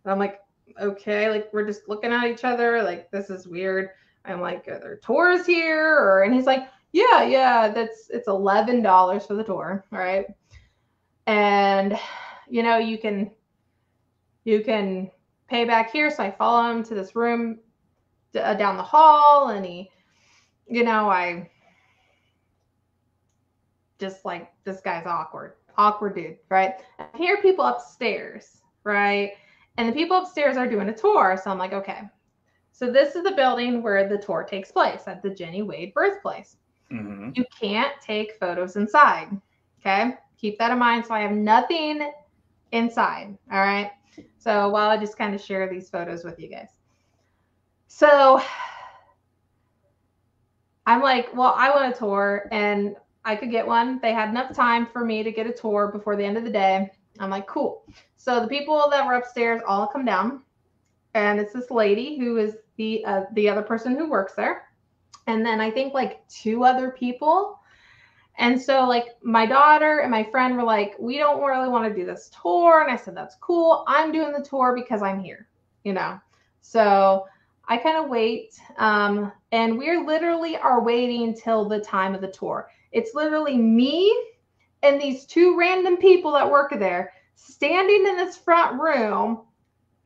And I'm like, okay, we're just looking at each other, this is weird. I'm like, are there tours here? And he's like, yeah, it's $11 for the tour, all right? And you can pay back here. So I follow him to this room down the hall, and he, I just this guy's awkward dude, right? I hear people upstairs, right? And the people upstairs are doing a tour. So I'm like, okay. So this is the building where the tour takes place at the Jenny Wade birthplace. You can't take photos inside. Okay. Keep that in mind. So I have nothing inside. All right. So while I just kind of share these photos with you guys. So I'm like, well, I want a tour and I could get one. They had enough time for me to get a tour before the end of the day. I'm like, cool. So the people that were upstairs all come down, and it's this lady who is the other person who works there, and then I think 2 other people, And so like my daughter and my friend were like, we don't really want to do this tour. And I said, that's cool. I'm doing the tour because I'm here, you know? So I kind of wait. And we're literally are waiting till the time of the tour. It's literally me and these two random people that work there standing in this front room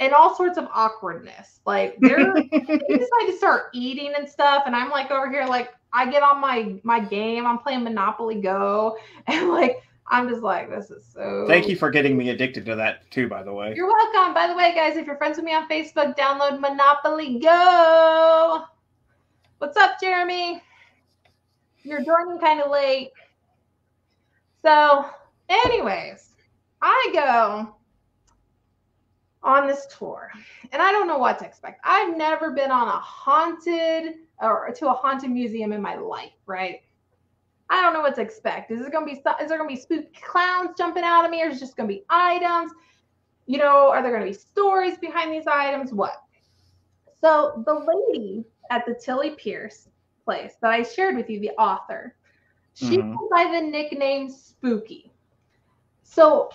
and all sorts of awkwardness. Like they decide to start eating and stuff. And I'm like over here, like I get on my game. I'm playing Monopoly Go. And like, I'm just like, this is so. Thank you for getting me addicted to that too, by the way. You're welcome. By the way, guys, if you're friends with me on Facebook, download Monopoly Go. What's up, Jeremy? You're joining kind of late. So anyways, I go on this tour and I don't know what to expect. I've never been on a haunted museum in my life, right? I don't know what to expect. Is there going to be spooky clowns jumping out at me, or is it just going to be items? You know, are there going to be stories behind these items? What? So the lady at the Tilly Pierce place that I shared with you, the author, she went by the nickname Spooky. So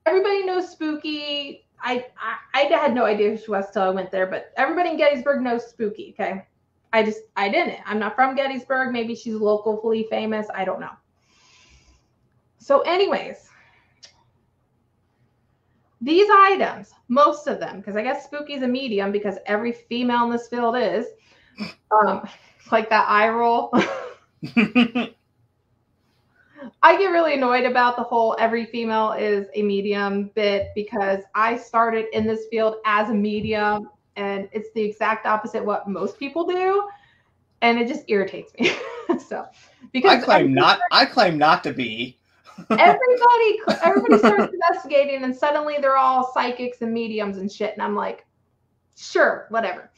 everybody knows Spooky. I had no idea who she was till I went there, but everybody in Gettysburg knows Spooky, okay? I didn't. I'm not from Gettysburg. Maybe she's locally famous. I don't know. So anyways, these items, most of them, because I guess Spooky's a medium because every female in this field is, like that eye roll. I get really annoyed about the whole every female is a medium bit because I started in this field as a medium and it's the exact opposite what most people do. And it just irritates me. So because I claim not to be. everybody starts investigating and suddenly they're all psychics and mediums and shit. And I'm like, sure, whatever.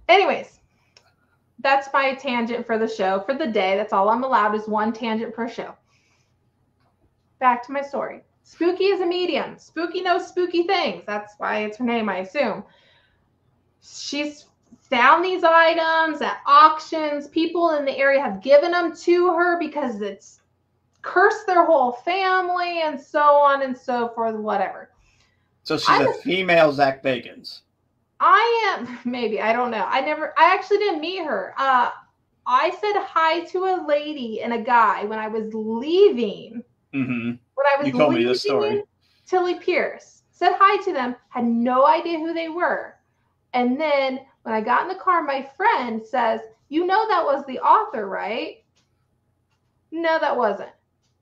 Anyways, that's my tangent for the show for the day. That's all I'm allowed is one tangent per show. Back to my story. Spooky is a medium. Spooky knows spooky things. That's why it's her name, I assume. She's found these items at auctions. People in the area have given them to her because it's cursed their whole family and so on and so forth, whatever. So she's a female Zach Bagans. I am, maybe, I don't know. I actually didn't meet her. I said hi to a lady and a guy when I was leaving. Mm-hmm. When I was leaving Tilly Pierce, said hi to them, had no idea who they were. And then when I got in the car, my friend says, you know that was the author, right? No, that wasn't.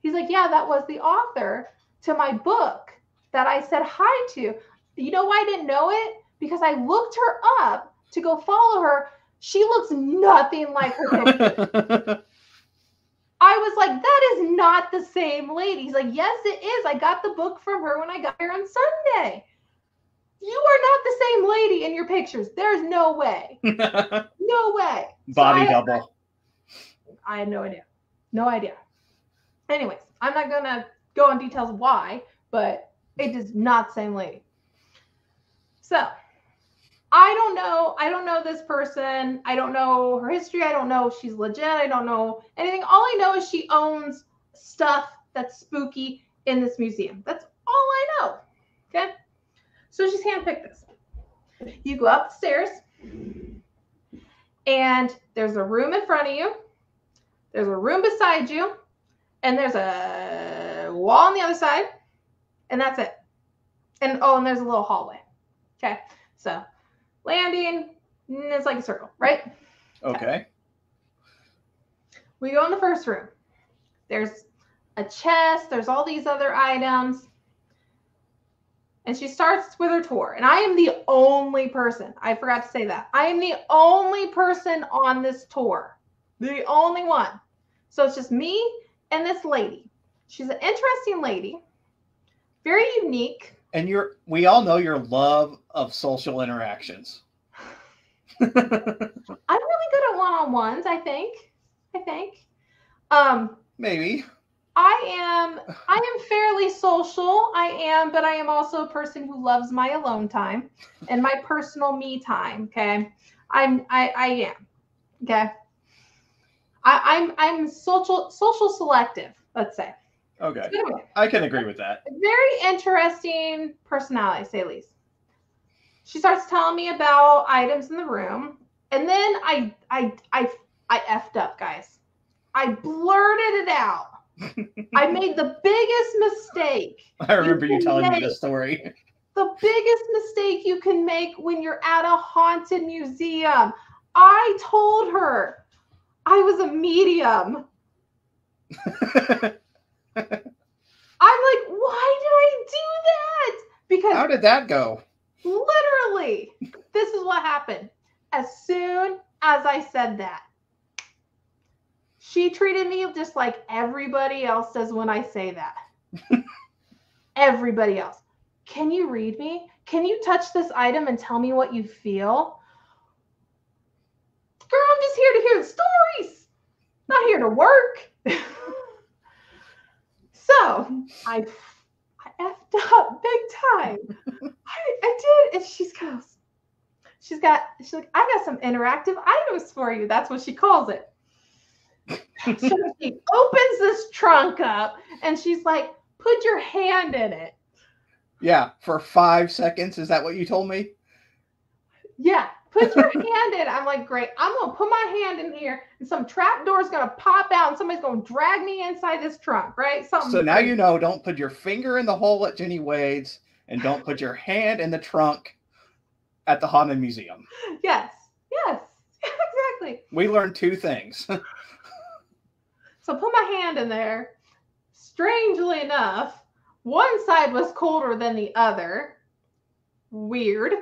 He's like, yeah, that was the author to my book that I said hi to. You know why I didn't know it? Because I looked her up to go follow her. She looks nothing like her picture. I was like, that is not the same lady. He's like, yes, it is. I got the book from her when I got here on Sunday. You are not the same lady in your pictures. There's no way. No way. Body double. I had no idea. No idea. Anyways, I'm not going to go in details of why, but it is not the same lady. So I don't know this person. I don't know her history. I don't know if she's legit. I don't know anything. All I know is she owns stuff that's spooky in this museum. That's all I know. Okay. So she's handpicked this. You go up the stairs and there's a room in front of you. There's a room beside you. And there's a wall on the other side. And that's it. And there's a little hallway. Okay. So landing, it's like a circle, right? Okay. We go in the first room. There's a chest. There's all these other items. And she starts with her tour. And I am the only person. I forgot to say that. I am the only person on this tour. The only one. So it's just me and this lady. She's an interesting lady. Very unique. And we all know your love of social interactions. I'm really good at one-on-ones, I think. Maybe. I am fairly social. But I am also a person who loves my alone time and my personal me time. Okay. I am. Okay. I'm social selective. let's say. Okay. So anyway, I can agree with that. very interesting personality, to say the least. She starts telling me about items in the room, and then I effed up, guys. I blurted it out. I made the biggest mistake. I remember you can telling me make. this story. The biggest mistake you can make when you're at a haunted museum. I told her I was a medium. I'm like, why did I do that? Because How did that go? literally, this is what happened. As soon as I said that, she treated me just like everybody else does when I say that. Everybody else. Can you read me? Can you touch this item and tell me what you feel? Girl, I'm just here to hear the stories. Not here to work. So I effed up big time. I did. And she's like, I got some interactive items for you. That's what she calls it. So she opens this trunk up and she's like, put your hand in it. Yeah, for 5 seconds. Is that what you told me? Yeah, put your hand in. I'm like, great. I'm going to put my hand in here and some trap door is going to pop out and somebody's going to drag me inside this trunk, right? So now you know, don't put your finger in the hole at Jenny Wade's and don't put your hand in the trunk at the Haunted Museum. Yes, exactly. We learned 2 things. So put my hand in there. Strangely enough, one side was colder than the other. Weird.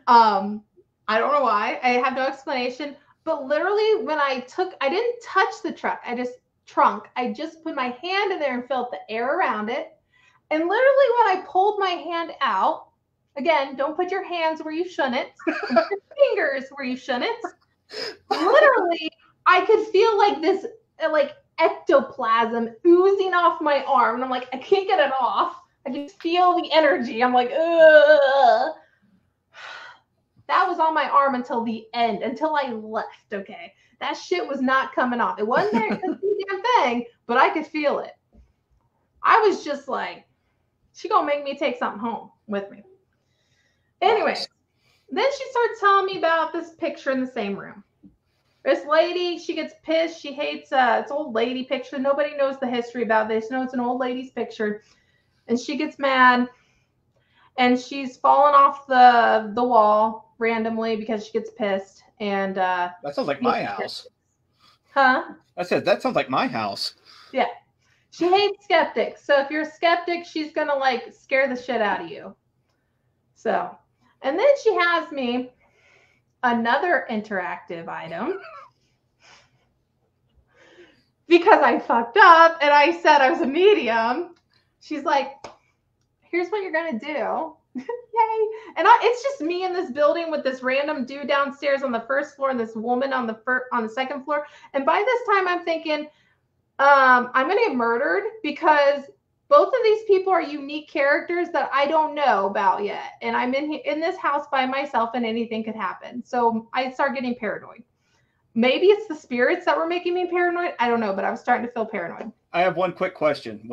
I don't know why. I have no explanation. But literally, when I didn't touch the trunk. I just put my hand in there and felt the air around it. And literally, when I pulled my hand out, again, don't put your hands where you shouldn't. Put your fingers where you shouldn't. Literally, I could feel like this, like ectoplasm oozing off my arm. And I'm like, I can't get it off. I can feel the energy. I'm like, ugh. That was on my arm until the end, until I left, okay? That shit was not coming off. It wasn't there to the damn thing, but I could feel it. I was just like, she gonna make me take something home with me. Anyway, then she starts telling me about this picture in the same room. This lady, she gets pissed. She hates it's an old lady picture. Nobody knows the history about this. No, it's an old lady's picture. And she gets mad. And she's fallen off the wall randomly because she gets pissed. And that sounds like my house. Huh? I said, that sounds like my house. Yeah. She hates skeptics. So if you're a skeptic, she's going to like scare the shit out of you. So, and then she has me another interactive item because I fucked up and I said I was a medium. She's like, here's what you're going to do. Yay. And it's just me in this building with this random dude downstairs on the first floor and this woman on the second floor. And by this time I'm thinking, I'm going to get murdered because both of these people are unique characters that I don't know about yet. And I'm in this house by myself and anything could happen. So I start getting paranoid. Maybe it's the spirits that were making me paranoid. I don't know, but I was starting to feel paranoid. I have one quick question.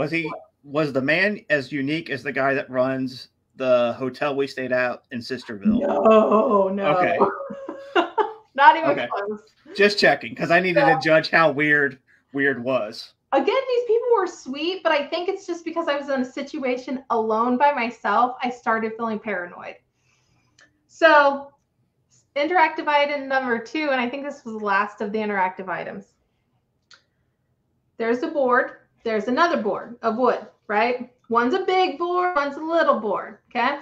Was the man as unique as the guy that runs the hotel we stayed at in Sisterville? No. Okay. Not even close. Just checking, because I needed to judge how weird was. Again, these people were sweet, but I think it's just because I was in a situation alone by myself, I started feeling paranoid. So, interactive item number 2, and I think this was the last of the interactive items. There's a board. There's another board of wood, right? One's a big board, one's a little board, okay?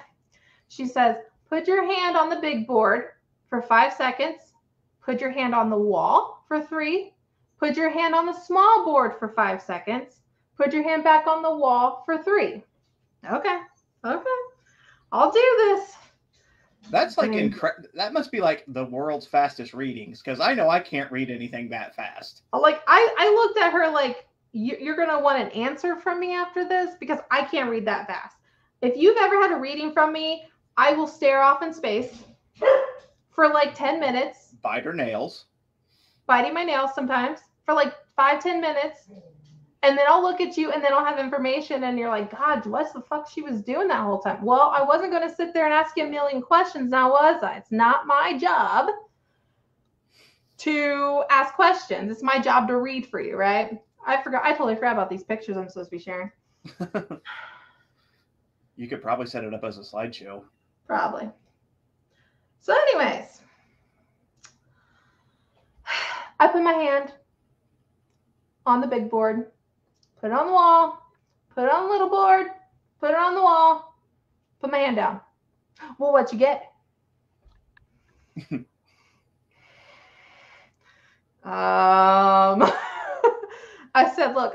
She says, put your hand on the big board for 5 seconds. Put your hand on the wall for 3. Put your hand on the small board for 5 seconds. Put your hand back on the wall for 3. Okay. I'll do this. That's like incredible. That must be like the world's fastest readings, because I know I can't read anything that fast. Like, I looked at her like, you're going to want an answer from me after this because I can't read that fast. If you've ever had a reading from me, I will stare off in space for like 10 minutes. Bite her nails. Biting my nails sometimes for like 5-10 minutes. And then I'll look at you and then I'll have information and you're like, God, what the fuck she was doing that whole time? Well, I wasn't going to sit there and ask you a million questions, now was I? It's not my job to ask questions. It's my job to read for you, right? I totally forgot about these pictures I'm supposed to be sharing. You could probably set it up as a slideshow. Probably. So anyways, I put my hand on the big board, put it on the wall, put it on the little board, put it on the wall, put my hand down. Well, what you get? I said, look,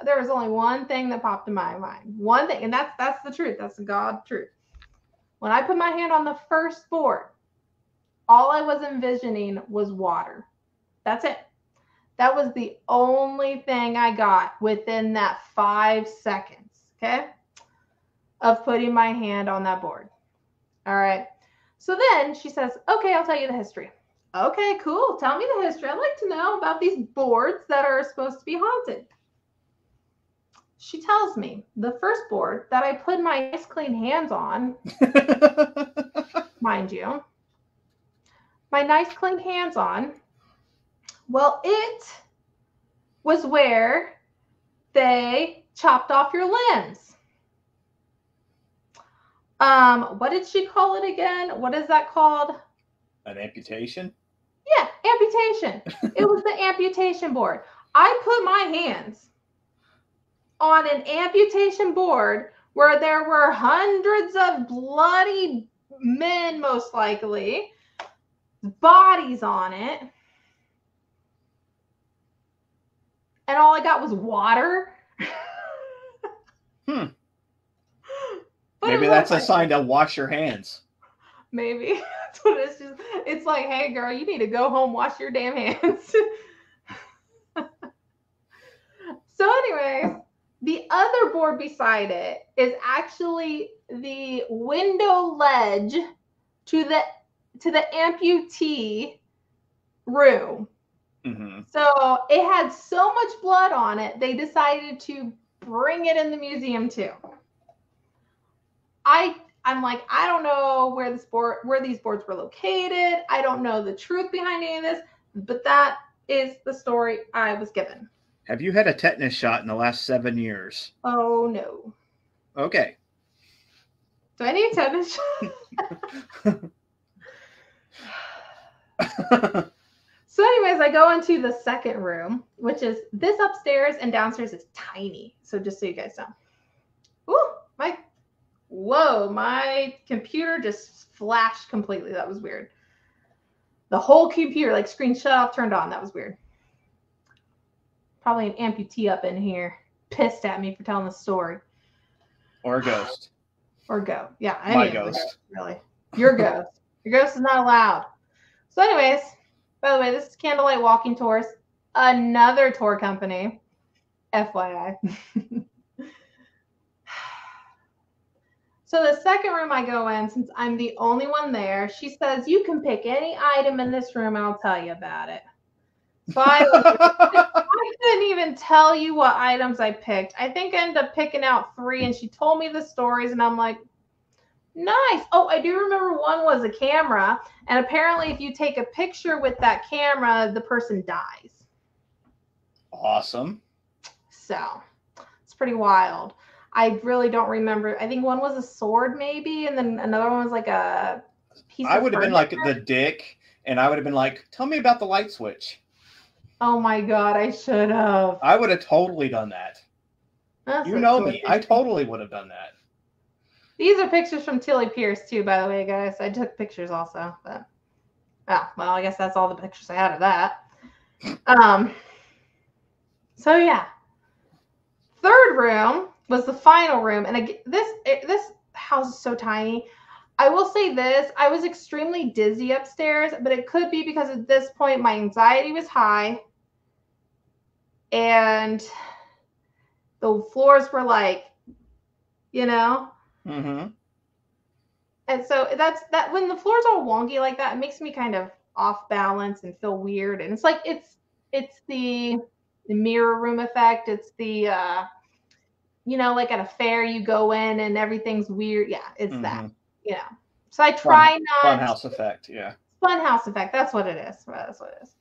there was only one thing that popped in my mind. One thing, and that's the truth. That's the God truth. When I put my hand on the first board, all I was envisioning was water. That's it. That was the only thing I got within that 5 seconds, okay, of putting my hand on that board. All right. So then she says, okay, I'll tell you the history. Okay, cool. Tell me the history. I'd like to know about these boards that are supposed to be haunted. She tells me the first board that I put my nice clean hands on, mind you, my nice clean hands on, well, it was where they chopped off your limbs. What did she call it again? What is that called? An amputation? Yeah, amputation. It was the amputation board. I put my hands on an amputation board where there were hundreds of bloody men, most likely, bodies on it. And all I got was water. Maybe that's a sign to wash your hands. Maybe. That's what it's just. It's like, hey, girl, you need to go home, wash your damn hands. So anyways, the other board beside it is actually the window ledge to the amputee room. Mm-hmm. So it had so much blood on it, they decided to bring it in the museum too. I'm like, I don't know where these boards were located. I don't know the truth behind any of this, but that is the story I was given. Have you had a tetanus shot in the last 7 years? Oh no. Okay. Do I need a tetanus shot? So anyways, I go into the second room, which is this upstairs and downstairs is tiny. So just so you guys know. Whoa, my computer just flashed completely. That was weird. The whole computer, like screen shut off, turned on. That was weird. Probably an amputee up in here, pissed at me for telling the story. Or a ghost. Or go. Yeah. My ghost. Really. Your ghost. Your ghost is not allowed. So anyways, by the way, this is Candlelight Walking Tours, another tour company. FYI. So the second room I go in, since I'm the only one there, she says, you can pick any item in this room and I'll tell you about it. So I couldn't even tell you what items I picked. I think I ended up picking out 3 and she told me the stories and I'm like, nice. Oh, I do remember one was a camera. And apparently if you take a picture with that camera, the person dies. Awesome. So it's pretty wild. I really don't remember. I think one was a sword maybe. And then another one was like a piece I of would have been furniture. like the dick and I would have been like, tell me about the light switch. Oh my God, I should have. I would have totally done that. That's You a know cool me. I totally would have done that. These are pictures from Tilly Pierce too, by the way, guys. I took pictures also, but oh, well, I guess that's all the pictures I had of that. So yeah. Third room was the final room, and this house is so tiny. I will say this, I was extremely dizzy upstairs, but it could be because at this point my anxiety was high and the floors were like, you know. Mm-hmm. And so that's that when the floor's all wonky like that, it makes me kind of off balance and feel weird. And it's like it's the mirror room effect. It's the like at a fair you go in and everything's weird. Yeah, it's that. So I try not funhouse effect. Yeah, funhouse effect. That's what it is. That's what it is.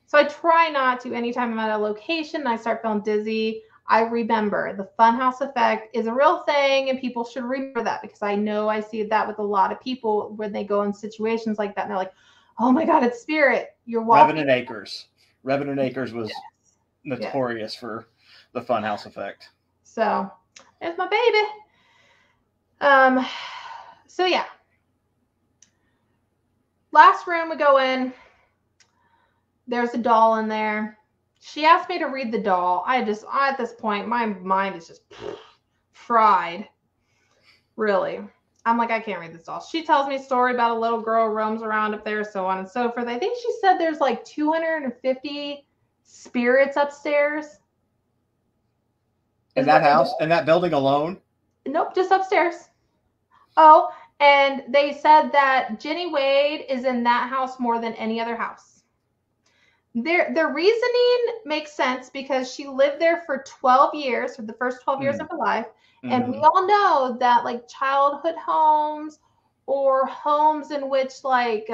So I try not to, anytime I'm at a location and I start feeling dizzy, I remember the funhouse effect is a real thing, and people should remember that, because I know I see that with a lot of people when they go in situations like that and they're like, oh my God, it's spirit. You're walking. Revenant Acres. Revenant Acres was notorious for the funhouse effect. So there's my baby. So yeah. Last room we go in. There's a doll in there. She asked me to read the doll. At this point, my mind is just fried. Really. I'm like, I can't read this doll. She tells me a story about a little girl roams around up there, so on and so forth. I think she said there's like 250 spirits upstairs. In that house? In that building alone? Nope, just upstairs. Oh, and they said that Jenny Wade is in that house more than any other house. Their reasoning makes sense because she lived there for 12 years, for the first 12 years of her life. And we all know that like childhood homes or homes in which like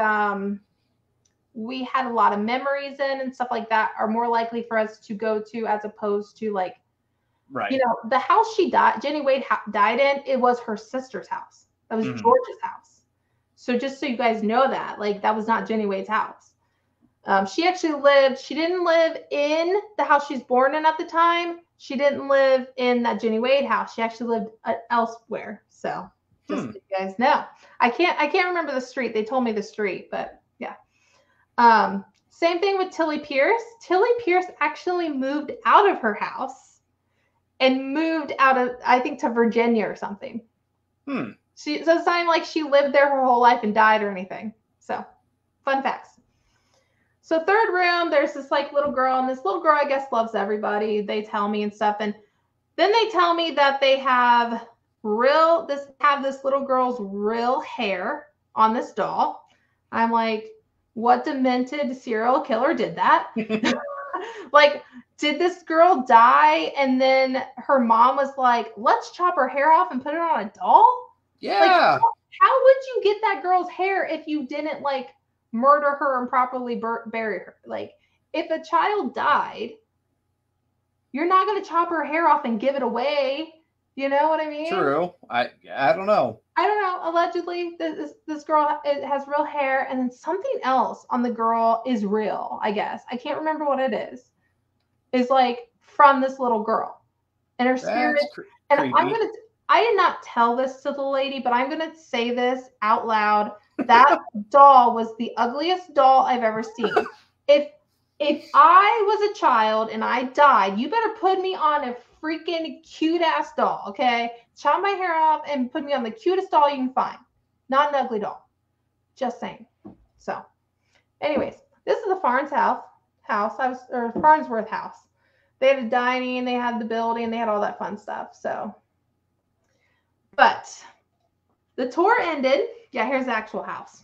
we had a lot of memories in and stuff like that are more likely for us to go to, as opposed to like, the house she died, Jenny Wade died in, it was her sister's house. That was George's house. So just so you guys know that, like, that was not Jenny Wade's house. She didn't live in the house she was born in at the time. She didn't live in that Jenny Wade house. She actually lived elsewhere. So just so you guys know. I can't remember the street. They told me the street, but yeah. Same thing with Tilly Pierce. Tilly Pierce actually moved out of her house and moved out of, I think, to Virginia or something. So it's not like she lived there her whole life and died or anything. So fun facts. So third room, there's this like little girl, and this little girl, I guess, loves everybody. They tell me and stuff. And then they tell me that they have this little girl's real hair on this doll. I'm like, what demented serial killer did that? Like, did this girl die and then her mom was like, let's chop her hair off and put it on a doll? Yeah. Like, how would you get that girl's hair if you didn't like murder her and properly bury her? Like, if a child died, you're not going to chop her hair off and give it away. You know what I mean? True. I don't know. Allegedly, this girl has real hair, and then something else on the girl is real, I guess. I can't remember what it is. Is like from this little girl and her spirit. And I did not tell this to the lady, but I'm going to say this out loud. That doll was the ugliest doll I've ever seen. If I was a child and I died, you better put me on a freaking cute ass doll, okay? Chop my hair off and put me on the cutest doll you can find. Not an ugly doll. Just saying. So, anyways, this is the Farnsworth house. They had a dining, they had the building, they had all that fun stuff. So, but the tour ended. Yeah, here's the actual house.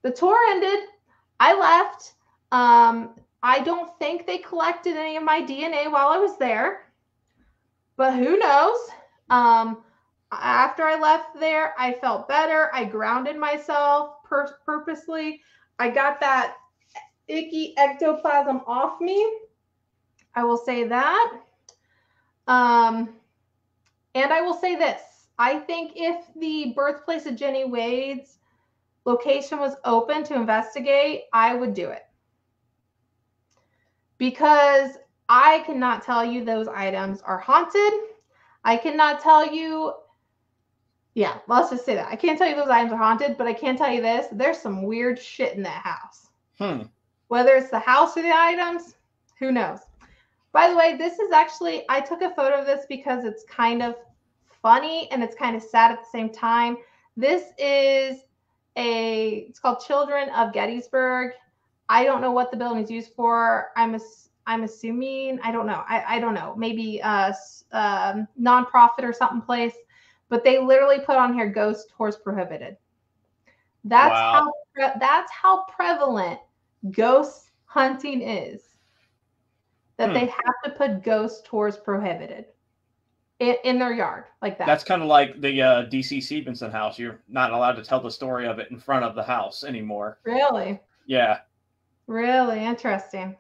The tour ended. I left. I don't think they collected any of my DNA while I was there, but who knows? After I left there, I felt better. I grounded myself purposely. I got that icky ectoplasm off me. I will say that. And I will say this. I think if the birthplace of Jenny Wade's location was open to investigate, I would do it. Because I cannot tell you those items are haunted. I cannot tell you, yeah, let's just say that. I can't tell you those items are haunted, but I can tell you this. There's some weird shit in that house. Whether it's the house or the items, who knows? By the way, this is actually, I took a photo of this because it's kind of funny and it's kind of sad at the same time. This is it's called Children of Gettysburg. I don't know what the building is used for. I'm assuming, I don't know. I don't know. Maybe nonprofit or something place. But they literally put on here ghost tours prohibited. That's how prevalent ghost hunting is. that they have to put ghost tours prohibited in their yard like that. That's kind of like the DC Stevenson house. You're not allowed to tell the story of it in front of the house anymore. Really? Yeah. Really interesting.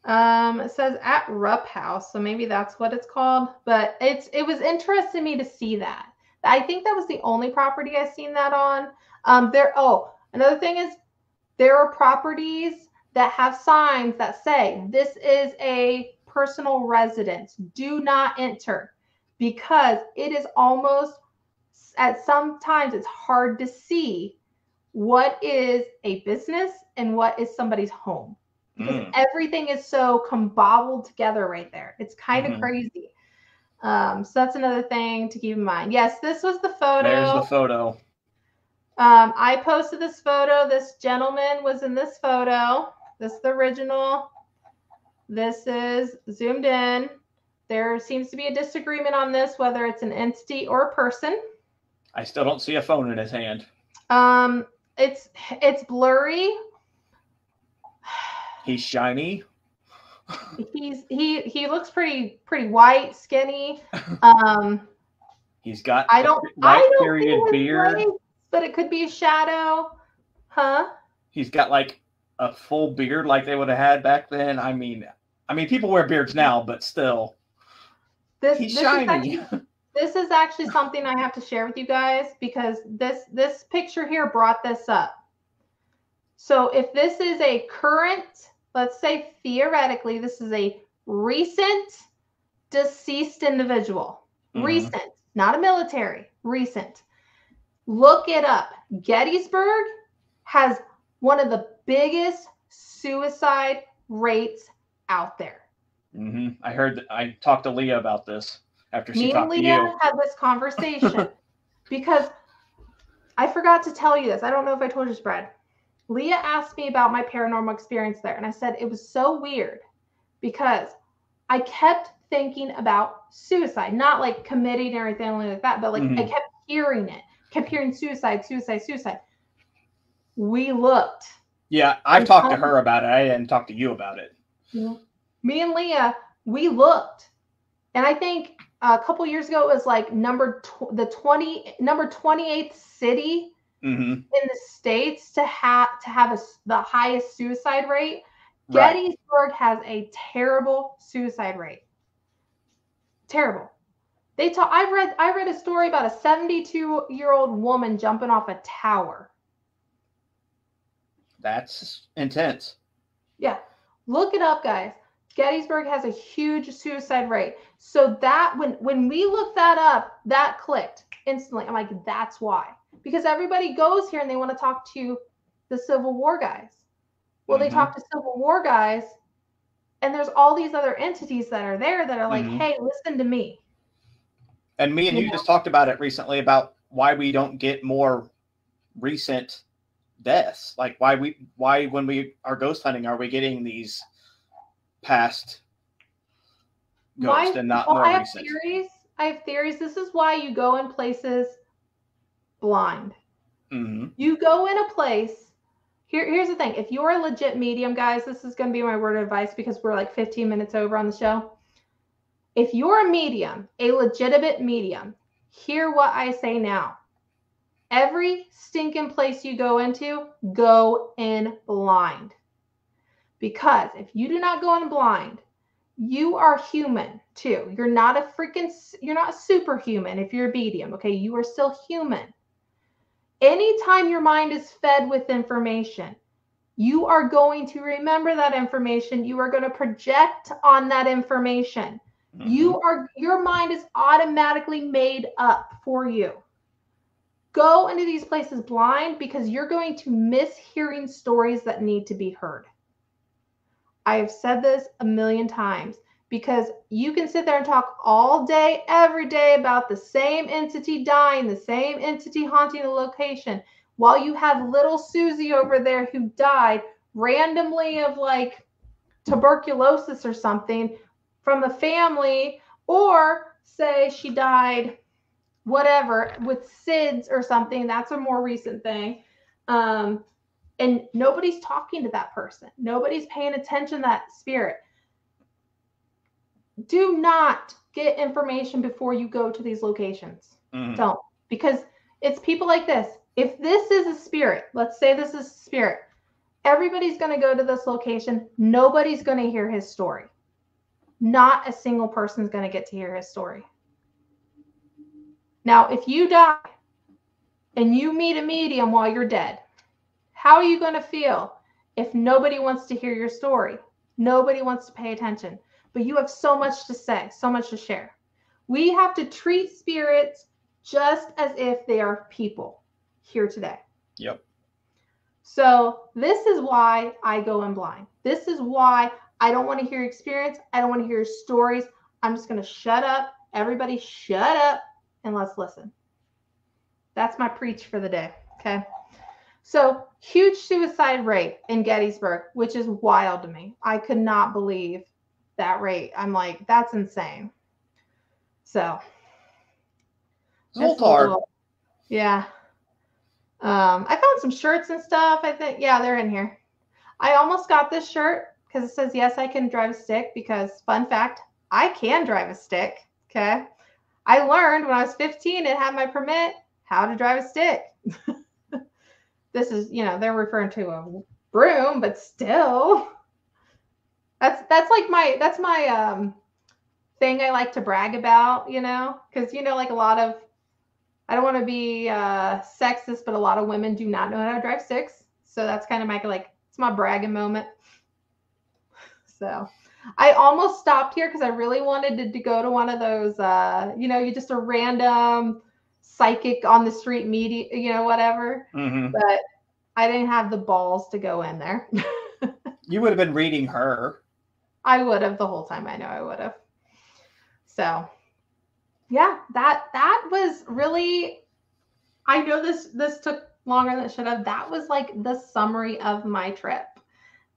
It says at Rupp House, so maybe that's what it's called. But it was interesting to me to see that. I think that was the only property I've seen that on. Another thing is there are properties that have signs that say this is a personal residence. Do not enter, because it is almost sometimes it's hard to see what is a business and what is somebody's home, because everything is so combobbled together right there. It's kind of crazy. So that's another thing to keep in mind. Yes, this was the photo. There's the photo. I posted this photo. This gentleman was in this photo. This is the original. This is zoomed in. There seems to be a disagreement on this, whether it's an entity or a person. I still don't see a phone in his hand. It's blurry. He's shiny. He looks pretty white, skinny. He's got I don't period beard, white, but it could be a shadow, huh? He's got like a full beard like they would have had back then. I mean, people wear beards now, but still, he's shiny. This is actually something I have to share with you guys, because this picture here brought this up. So if this is a current, let's say theoretically, this is a recent deceased individual. Recent, not a military, recent. Look it up. Gettysburg has one of the biggest suicide rates out there. I heard that. I talked to Leah about this after she talked to you. Me and Leah had this conversation because I forgot to tell you this. I don't know if I told you this, Brad. Leah asked me about my paranormal experience there, and I said it was so weird because I kept thinking about suicide, not like committing or anything like that, but like I kept hearing it, kept hearing suicide. We looked. Yeah, I've talked to her about it. I didn't talk to you about it. Me and Leah, we looked, and I think a couple years ago it was like number 28th city in the States to have the highest suicide rate. Right. Gettysburg has a terrible suicide rate. Terrible. I read a story about a 72-year-old woman jumping off a tower. That's intense. Yeah. Look it up, guys. Gettysburg has a huge suicide rate. So that when we looked that up, that clicked instantly. I'm like, that's why. Because everybody goes here and they want to talk to the Civil War guys. Well, they talk to Civil War guys, and there's all these other entities that are there that are like, hey, listen to me. And me and you just talked about it recently about why we don't get more recent deaths. Like why when we are ghost hunting are we getting these past ghosts and not more recent? I have theories. This is why you go in places blind. You go in a place. Here's the thing. If you're a legit medium, guys, this is going to be my word of advice because we're like 15 minutes over on the show. If you're a medium, a legitimate medium, hear what I say now. Every stinking place you go into, go in blind. Because if you do not go in blind, you are human too. You're not superhuman if you're a medium, okay? You are still human. Anytime your mind is fed with information, you are going to remember that information. You are going to project on that information. Your mind is automatically made up for you. Go into these places blind because you're going to miss hearing stories that need to be heard. I have said this a million times because you can sit there and talk all day, every day about the same entity dying, the same entity haunting a location, while you have little Susie over there who died randomly of like tuberculosis or something from a family, or say she died whatever with SIDS or something. That's a more recent thing. And nobody's talking to that person. Nobody's paying attention to that spirit. do not get information before you go to these locations. Don't, because it's people like this. If this is a spirit, let's say this is a spirit, everybody's going to go to this location. Nobody's going to hear his story. Not a single person is going to get to hear his story. Now, if you die and you meet a medium while you're dead, how are you going to feel if nobody wants to hear your story? Nobody wants to pay attention, but you have so much to say, so much to share. We have to treat spirits just as if they are people here today. Yep. So this is why I go in blind. This is why I don't want to hear experience. I don't want to hear stories. I'm just going to shut up. Everybody shut up and let's listen. That's my preach for the day. Okay. So huge suicide rate in Gettysburg, which is wild to me. I could not believe that rate. I'm like, that's insane. So yeah. I found some shirts and stuff. I think, yeah, they're in here. I almost got this shirt because it says, yes, I can drive a stick, because fun fact, I can drive a stick. Okay. I learned when I was 15 and had my permit how to drive a stick. This is, they're referring to a broom, but still, that's my thing I like to brag about, because, like a lot of, I don't want to be sexist, but a lot of women do not know how to drive sticks. So that's kind of it's my bragging moment. So I almost stopped here because I really wanted to go to one of those, you just a random psychic on the street media, whatever. Mm-hmm. But I didn't have the balls to go in there. You would have been reading her. I would have the whole time. I know I would have. So yeah, that was really, I know this took longer than it should have. That was like the summary of my trip.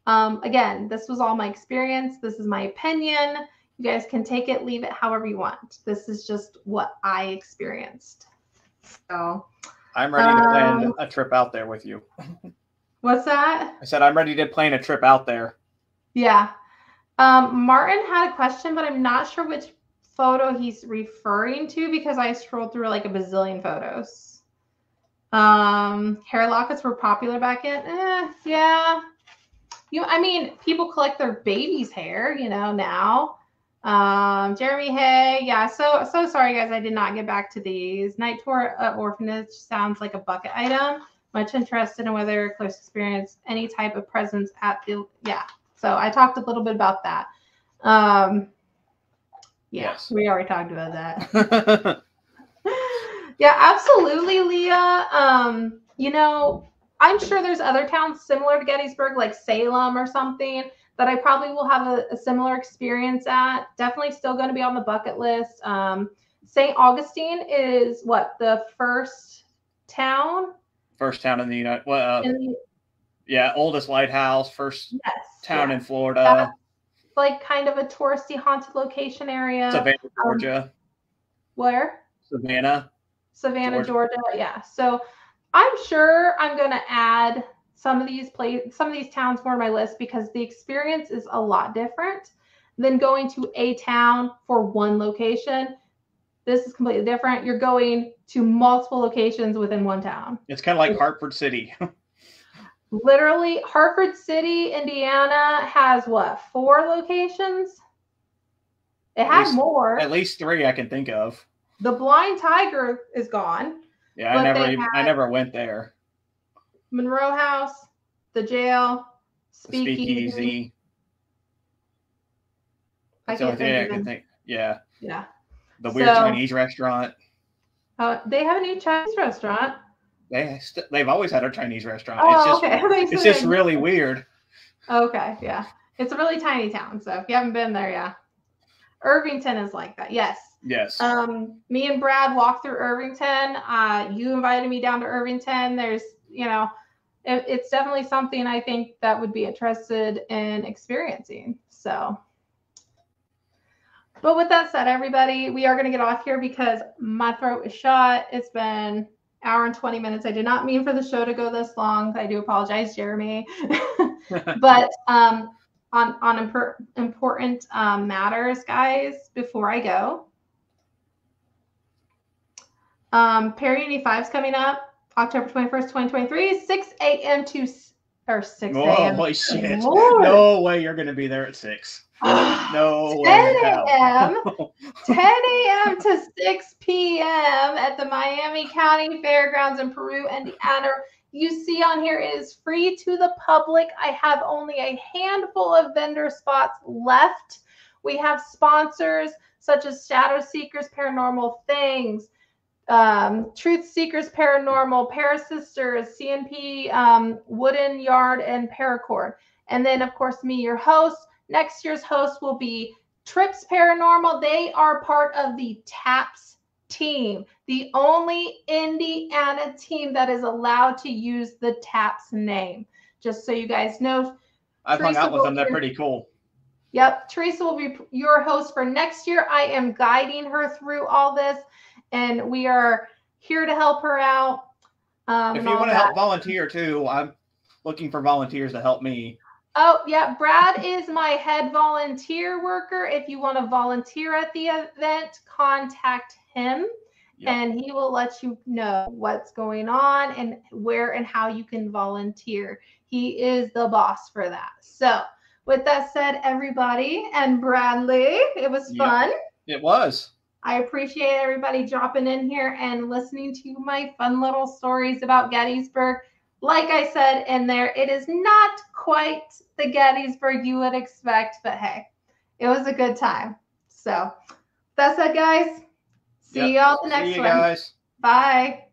Again, this was all my experience. This is my opinion. You guys can take it, leave it however you want. This is just what I experienced. So I'm ready to plan a trip out there with you. What's that? I said I'm ready to plan a trip out there. Yeah. Martin had a question, but I'm not sure which photo he's referring to because I scrolled through like a bazillion photos. Hair lockets were popular back in. Yeah. People collect their baby's hair, now. Jeremy Hay, yeah. So sorry guys, I did not get back to these. Night tour orphanage sounds like a bucket item. Much interested in whether close experience any type of presence at the So I talked a little bit about that. Yes. We already talked about that. Yeah, absolutely, Leah. I'm sure there's other towns similar to Gettysburg, like Salem or something, that I probably will have a similar experience at. Definitely still going to be on the bucket list. St. Augustine is what, the first town? First town in the United. Oldest lighthouse. First town in Florida. That's like kind of a touristy haunted location area. Savannah, Georgia. Where? Savannah, Georgia. Yeah. So I'm sure I'm going to add some of these towns more on my list because the experience is a lot different than going to a town for one location. This is completely different. You're going to multiple locations within one town. It's kind of like Hartford City. Literally, Hartford City, Indiana has what, 4 locations? It had more. At least 3 I can think of. The Blind Tiger is gone. Yeah, I never went there. Monroe House, the jail, Speakeasy. That's the only thing I can think. Yeah. Yeah. The weird Chinese restaurant. They have a new Chinese restaurant. They've always had a Chinese restaurant. Oh, it's just really weird. Okay, yeah. It's a really tiny town, so if you haven't been there, yeah. Irvington is like that. Yes. Yes. Me and Brad walked through Irvington. You invited me down to Irvington. There's, it's definitely something I think that would be interested in experiencing. So, but with that said, everybody, we are going to get off here because my throat is shot. It's been hour and 20 minutes. I did not mean for the show to go this long. I do apologize, Jeremy. But important matters, guys, before I go. Parity 5 is coming up October 21st, 2023, 6 a.m. to or 6 a.m. Holy shit. Lord. No way you're going to be there at 6. No way. 10 a.m. 10 a.m. to 6 p.m. at the Miami County Fairgrounds in Peru, Indiana. You see on here is free to the public. I have only a handful of vendor spots left. We have sponsors such as Shadow Seekers, Paranormal Things, Truth Seekers Paranormal, Parasisters, CNP, Wooden Yard, and Paracord. And then, of course, me, your host. Next year's host will be Trips Paranormal. They are part of the TAPS team, the only Indiana team that is allowed to use the TAPS name. Just so you guys know. I've hung out with them. They're pretty cool. Yep. Teresa will be your host for next year. I am guiding her through all this, and we are here to help her out. If you want to help volunteer too, I'm looking for volunteers to help me. Oh, yeah. Brad is my head volunteer worker. If you want to volunteer at the event, contact him. Yep. And he will let you know what's going on and where and how you can volunteer. He is the boss for that. So with that said, everybody, and Bradley, it was fun. It was. I appreciate everybody dropping in here and listening to my fun little stories about Gettysburg. Like I said in there, it is not quite the Gettysburg you would expect, but hey, it was a good time. So that's it, guys. See y'all the next one. See you guys. Bye.